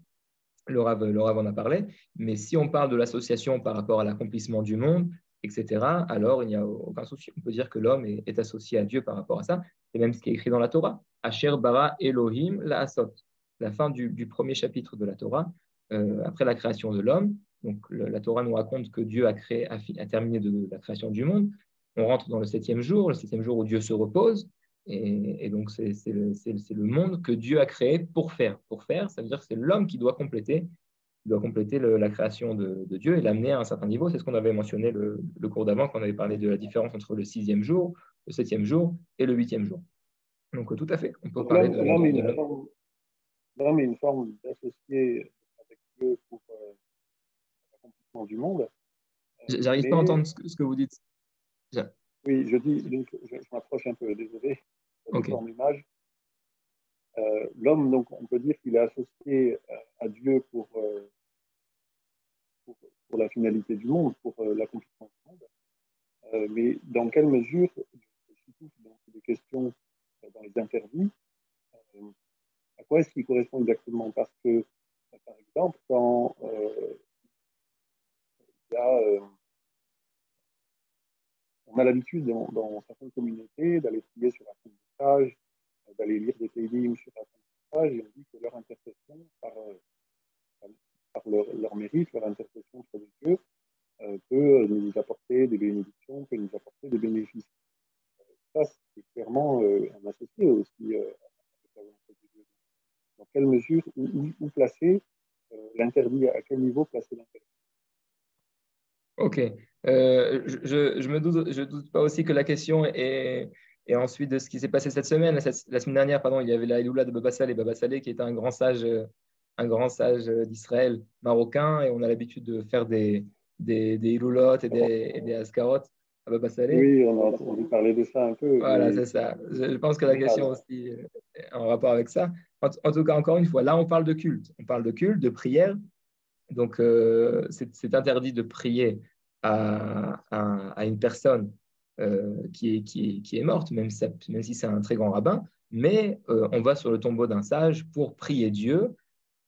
Le Rav en a parlé, mais si on parle de l'association par rapport à l'accomplissement du monde, etc., alors il n'y a aucun souci. On peut dire que l'homme est associé à Dieu par rapport à ça. C'est même ce qui est écrit dans la Torah. Asher bara Elohim la asot. La fin du premier chapitre de la Torah, après la création de l'homme. Donc la Torah nous raconte que Dieu a terminé de la création du monde. On rentre dans le septième jour où Dieu se repose. Et donc, c'est le monde que Dieu a créé pour faire. Pour faire, ça veut dire que c'est l'homme qui doit compléter la création de Dieu et l'amener à un certain niveau. C'est ce qu'on avait mentionné le cours d'avant, quand on avait parlé de la différence entre le sixième jour, le septième jour et le huitième jour. Donc, tout à fait, on peut Donc parler de l'homme l'homme. est une forme d'associé avec Dieu pour l'accomplissement du monde. J'arrive pas à entendre ce que vous dites. Oui, je dis, donc, je m'approche un peu, désolé, de Ok. forme image. L'homme, donc, on peut dire qu'il est associé à Dieu pour la finalité du monde, pour l'accomplissement du monde. Mais dans quelle mesure, surtout dans les questions, dans les interdits, à quoi est-ce qu'il correspond exactement? Parce que, par exemple, quand il y a, on a l'habitude dans certaines communautés d'aller prier sur la fin du message, d'aller lire des télim sur la fin du message, et on dit que leur intercession, par leur mérite, leur intercession auprès de Dieu, peut nous apporter des bénédictions, peut nous apporter des bénéfices. Ça, c'est clairement placer l'interdit? À quel niveau placer l'interdit? Ok. Je doute pas aussi que la question est ensuite de ce qui s'est passé cette semaine. La semaine dernière, pardon, il y avait la Iloula de Baba Saleh. Baba Saleh, qui est un grand sage d'Israël marocain, et on a l'habitude de faire des Iloulotes et des Askarot à Baba Saleh. Oui, on a entendu parler de ça un peu. Voilà, c'est ça. Je pense que la question aussi est en rapport avec ça. En tout cas, encore une fois, là, on parle de culte. On parle de culte, de prière. Donc, c'est interdit de prier à une personne qui est morte, même si c'est un très grand rabbin, mais on va sur le tombeau d'un sage pour prier Dieu,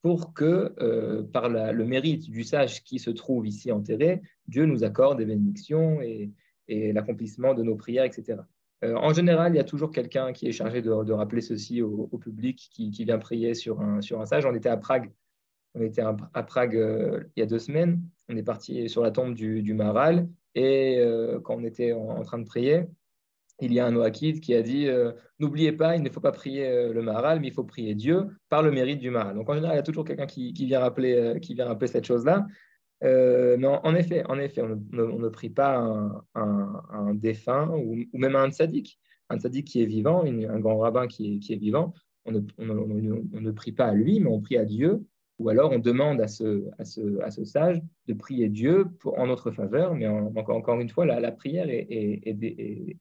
pour que, par le mérite du sage qui se trouve ici enterré, Dieu nous accorde des bénédictions et l'accomplissement de nos prières, etc. En général, il y a toujours quelqu'un qui est chargé de rappeler ceci au public qui vient prier sur un sage. On était à Prague il y a 2 semaines. On est parti sur la tombe du Maharal. Et quand on était en train de prier, il y a un Noachide qui a dit n'oubliez pas, il ne faut pas prier le Maharal, mais il faut prier Dieu par le mérite du Maharal. Donc en général, il y a toujours quelqu'un qui vient rappeler cette chose-là. Mais en effet, on ne prie pas un défunt ou même un tzaddik. Un tzaddik qui est vivant, un grand rabbin qui est vivant, on ne prie pas à lui, mais on prie à Dieu. Ou alors on demande à ce sage de prier Dieu en notre faveur. Mais encore une fois, la prière est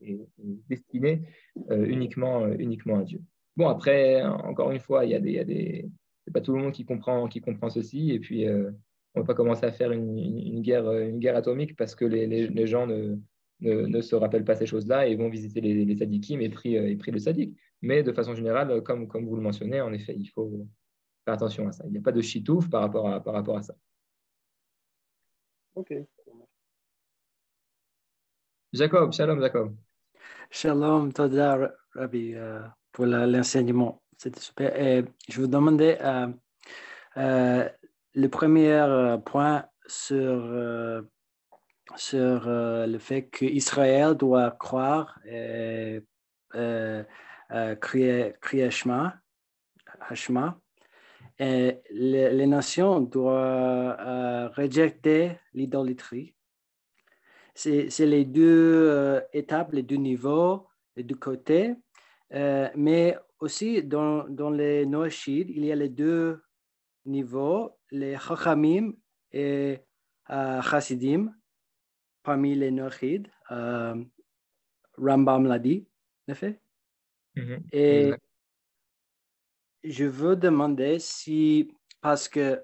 destinée uniquement à Dieu. Bon, après, encore une fois, c'est pas tout le monde qui comprend ceci. Et puis, on ne va pas commencer à faire une guerre atomique parce que les gens ne se rappellent pas ces choses-là et vont visiter les tzadikim et prient le tzadik. Mais de façon générale, comme vous le mentionnez, en effet, il faut faire attention à ça. Il n'y a pas de chitouf par rapport à ça. Ok. Jacob, shalom Jacob. Shalom, Toda Rabbi, pour l'enseignement. C'était super. Et je vous demandais le premier point sur le fait qu'Israël doit croire et crier Hashma. Et les nations doivent rejeter l'idolâtrie. C'est les deux étapes, les deux niveaux, les deux côtés. Mais aussi dans les Noachid, il y a les deux niveaux, les Chachamim et Chassidim, parmi les Noachid. Rambam l'a dit, en effet. Et je veux demander si, parce que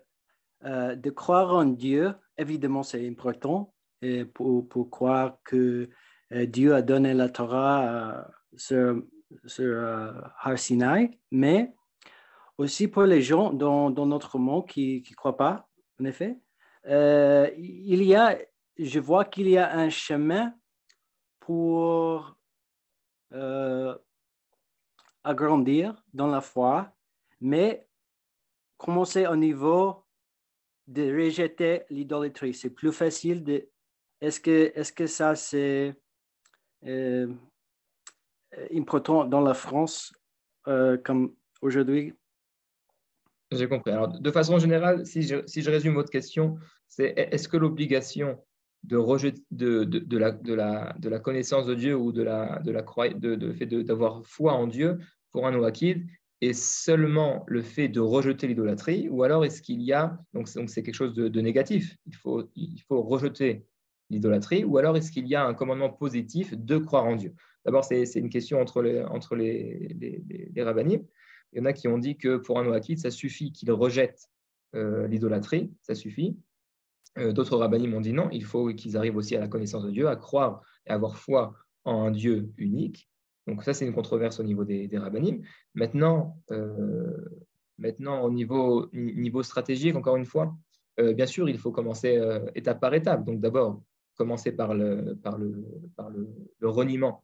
de croire en Dieu, évidemment, c'est important. Et pour croire que Dieu a donné la Torah sur Har Sinai, mais aussi pour les gens dans notre monde qui ne croient pas, en effet. Je vois qu'il y a un chemin pour agrandir dans la foi, mais commencer au niveau de rejeter l'idolâtrie. C'est plus facile de... Est-ce que ça, c'est important dans la France comme aujourd'hui? J'ai compris. Alors, de façon générale, si je résume votre question, c'est est-ce que l'obligation de la connaissance de Dieu ou de fait d'avoir foi en Dieu pour un Noachide est seulement le fait de rejeter l'idolâtrie, ou alors est-ce qu'il y a, donc c'est quelque chose de négatif, il faut rejeter l'idolâtrie, ou alors est-ce qu'il y a un commandement positif de croire en Dieu? D'abord, c'est une question entre les rabbinim. Il y en a qui ont dit que pour un Noachide, ça suffit qu'il rejette l'idolâtrie, ça suffit. D'autres rabbinim m'ont dit non, il faut qu'ils arrivent aussi à la connaissance de Dieu, à croire et à avoir foi en un Dieu unique. Donc ça, c'est une controverse au niveau des rabbinim. Maintenant, au niveau stratégique, encore une fois, bien sûr, il faut commencer étape par étape. Donc d'abord, commencer par le reniement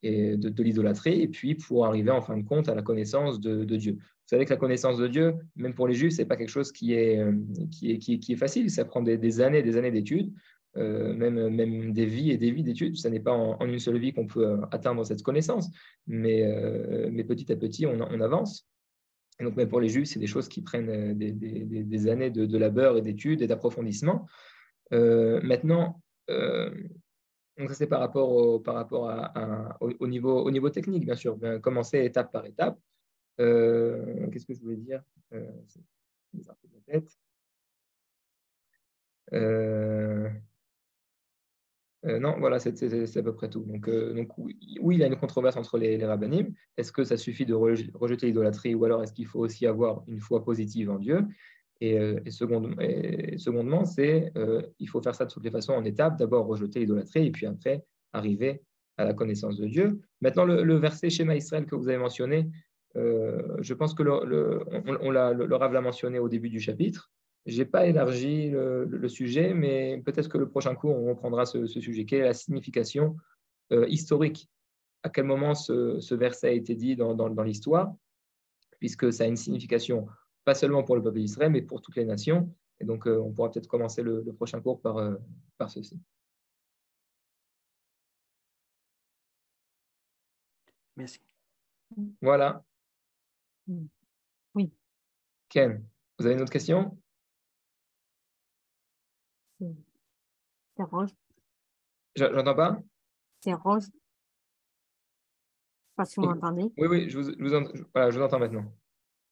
et de l'idolâtrie, et puis pour arriver en fin de compte à la connaissance de Dieu. Vous savez que la connaissance de Dieu, même pour les Juifs, ce n'est pas quelque chose qui est facile. Ça prend des années d'études, même des vies et des vies d'études. Ce n'est pas en une seule vie qu'on peut atteindre cette connaissance, mais petit à petit, on avance. Et donc, même pour les Juifs, c'est des choses qui prennent des années de labeur et d'études et d'approfondissement. Maintenant, donc ça, c'est par rapport au niveau technique, bien sûr. Bien, commencer étape par étape. Qu'est-ce que je voulais dire non, voilà, c'est à peu près tout. Donc oui, il y a une controverse entre les rabbinim. Est-ce que ça suffit de rejeter l'idolâtrie ou alors est-ce qu'il faut aussi avoir une foi positive en Dieu? Et secondement, il faut faire ça de toutes les façons en étapes. D'abord rejeter l'idolâtrie et puis après arriver à la connaissance de Dieu. Maintenant, le verset Shema Israël que vous avez mentionné, je pense que le Rav l'a mentionné au début du chapitre. Je n'ai pas élargi le sujet, mais peut-être que le prochain cours, on reprendra ce sujet. Quelle est la signification historique? À quel moment ce verset a été dit dans l'histoire? Puisque ça a une signification pas seulement pour le peuple d'Israël, mais pour toutes les nations. Et donc, on pourra peut-être commencer le prochain cours par ceci. Merci. Voilà. Oui. Ken, vous avez une autre question? C'est Rose. J'entends pas? C'est Rose. Je ne sais pas si vous m'entendez. Oui, je vous entends maintenant.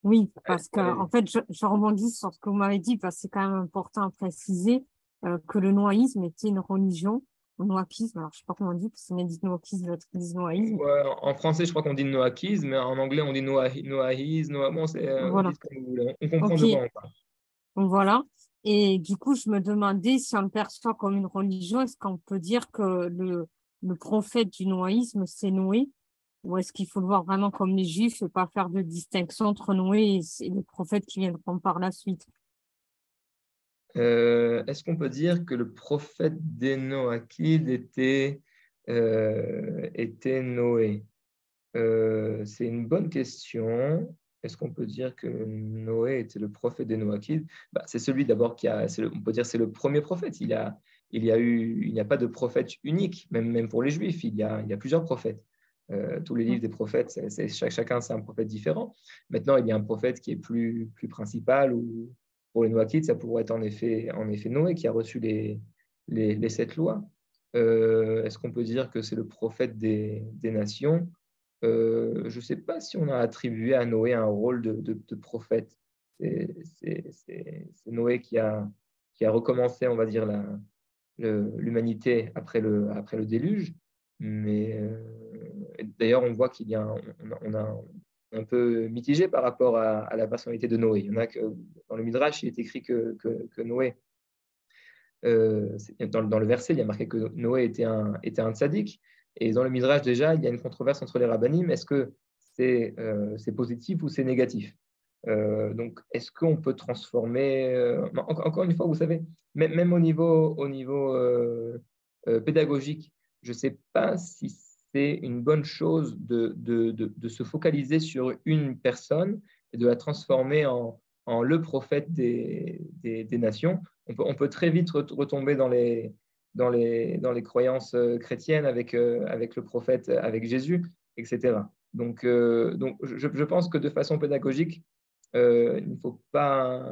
Oui, parce que en fait, je rebondis sur ce que vous m'avez dit, parce que c'est quand même important à préciser que le noaïsme était une religion, le noaquisme, alors je ne sais pas comment on dit, parce qu'on dit noaquisme, l'autre dit noaïsme. Ouais, en français, je crois qu'on dit noakisme, mais en anglais, on dit noaïsme. Bon, on dit ce qu'on voulait. On comprend de quoi on parle. Donc voilà. Et du coup, je me demandais si on le perçoit comme une religion, est-ce qu'on peut dire que le prophète du noaïsme, c'est Noé? Ou est-ce qu'il faut le voir vraiment comme les Juifs et pas faire de distinction entre Noé et les prophètes qui viendront par la suite? Est-ce qu'on peut dire que le prophète des Noachides était Noé? C'est une bonne question. Est-ce qu'on peut dire que Noé était le prophète des Noachides? C'est celui d'abord on peut dire c'est le premier prophète. Il n'y a pas de prophète unique, même pour les Juifs. Il y a plusieurs prophètes. Tous les livres des prophètes, chacun c'est un prophète différent. Maintenant, il y a un prophète qui est plus principal, ou pour les Noachides, ça pourrait être en effet Noé qui a reçu les 7 lois. Est-ce qu'on peut dire que c'est le prophète des nations? Je ne sais pas si on a attribué à Noé un rôle de prophète. C'est Noé qui a recommencé, on va dire, l'humanité après le déluge. Mais d'ailleurs, on voit qu'il y a on a un peu mitigé par rapport à la personnalité de Noé. Il y en a que dans le Midrash, il est écrit que Noé, dans le verset, il y a marqué que Noé était un tzaddik. Et dans le Midrash, déjà, il y a une controverse entre les rabbinim. Est-ce que c'est positif ou c'est négatif? Donc, est-ce qu'on peut transformer encore une fois, vous savez, même au niveau pédagogique, je ne sais pas si c'est une bonne chose de se focaliser sur une personne et de la transformer en le prophète des nations. On peut très vite retomber dans les croyances chrétiennes avec le prophète, avec Jésus, etc. Donc je pense que de façon pédagogique, il ne faut pas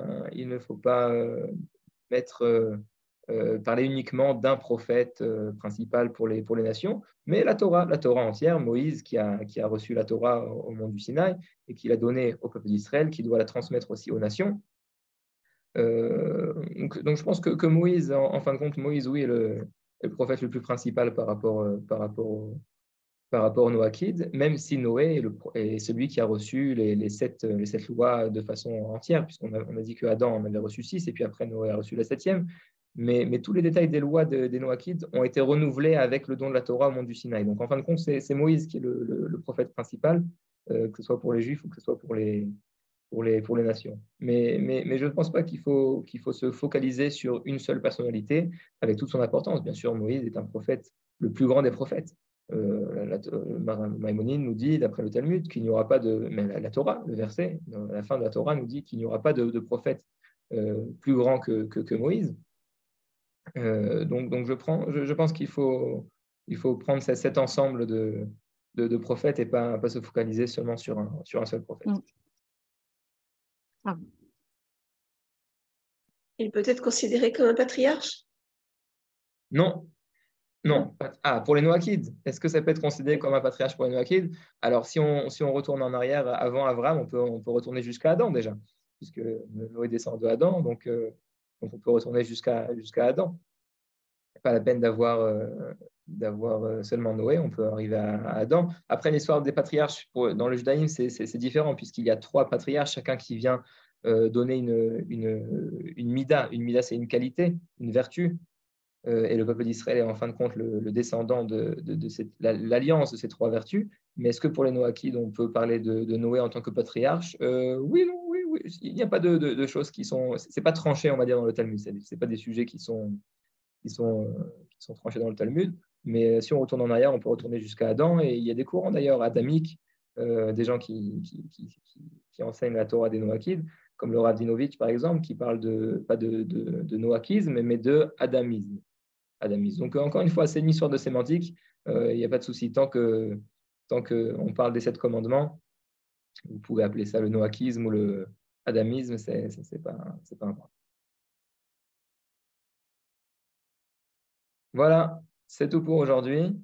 parler uniquement d'un prophète principal pour les nations, mais la Torah entière, Moïse qui a reçu la Torah au mont du Sinaï et qui l'a donnée au peuple d'Israël, qui doit la transmettre aussi aux nations. Donc je pense que Moïse, en fin de compte, Moïse, oui, est le prophète le plus principal par rapport aux Noachides, même si Noé est celui qui a reçu les sept lois de façon entière, puisqu'on a dit que Adam en avait reçu 6, et puis après Noé a reçu la 7e. Mais tous les détails des lois des Noachides ont été renouvelés avec le don de la Torah au mont du Sinaï. Donc en fin de compte, c'est Moïse qui est le prophète principal, que ce soit pour les Juifs ou que ce soit pour les nations. Mais je ne pense pas qu'il faut se focaliser sur une seule personnalité, avec toute son importance. Bien sûr, Moïse est un prophète, le plus grand des prophètes. Maïmonide nous dit, d'après le Talmud, qu'il n'y aura pas de... Mais la Torah, le verset, à la fin de la Torah, nous dit qu'il n'y aura pas de prophète plus grand que Moïse. Donc je pense qu'il faut prendre cet ensemble de prophètes et pas se focaliser seulement sur un seul prophète. Ah. Il peut être considéré comme un patriarche? Non, non. Ah, pour les Noachides, est-ce que ça peut être considéré comme un patriarche pour les Noachides? Alors, si on retourne en arrière avant Abraham, on peut retourner jusqu'à Adam déjà, puisque Noé descend de Adam, donc on peut retourner jusqu'à Adam. Pas la peine d'avoir seulement Noé, on peut arriver à Adam. Après, l'histoire des patriarches, dans le judaïsme, c'est différent, puisqu'il y a 3 patriarches, chacun qui vient donner une mida. Une mida, c'est une qualité, une vertu. Et le peuple d'Israël est en fin de compte le descendant de l'alliance de ces 3 vertus. Mais est-ce que pour les Noachides, on peut parler de Noé en tant que patriarche? Oui, non, oui, oui. Il n'y a pas de choses qui sont... C'est pas tranché, on va dire, dans le Talmud. C'est pas des sujets qui sont tranchés dans le Talmud. Mais si on retourne en arrière, on peut retourner jusqu'à Adam. Et il y a des courants d'ailleurs adamiques, des gens qui enseignent la Torah des Noachides, comme le Rav Dinovitch par exemple, qui parle pas de noachisme, mais de adamisme. Donc encore une fois, c'est une histoire de sémantique. Il n'y a pas de souci. Tant qu'on parle des 7 commandements, vous pouvez appeler ça le noachisme ou le adamisme, c'est pas important. Voilà, c'est tout pour aujourd'hui.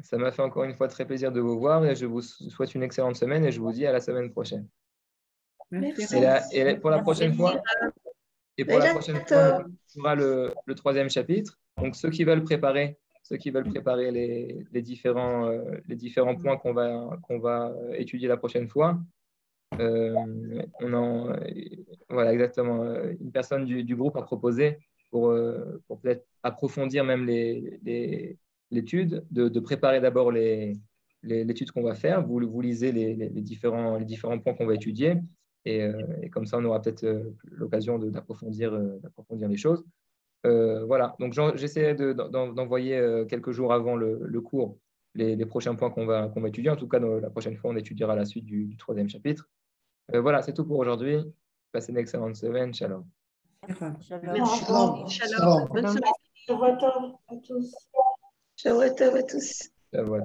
Ça m'a fait encore une fois très plaisir de vous voir et je vous souhaite une excellente semaine et je vous dis à la semaine prochaine. Merci. Et pour la prochaine fois, on aura le 3e chapitre. Donc ceux qui veulent préparer les différents points qu'on va étudier la prochaine fois, voilà exactement. Une personne du groupe a proposé pour peut-être approfondir même l'étude, de préparer d'abord l'étude qu'on va faire. Vous lisez les différents points qu'on va étudier et comme ça, on aura peut-être l'occasion d'approfondir les choses. Voilà, donc j'essaie d'envoyer quelques jours avant le cours les prochains points qu'on va étudier. En tout cas, la prochaine fois, on étudiera la suite du 3e chapitre. Voilà, c'est tout pour aujourd'hui. Passez une excellente semaine. Shalom. Shalom. Shalom. Bonne semaine. Shabbat à tous. Shabbat à tous. Shabbat.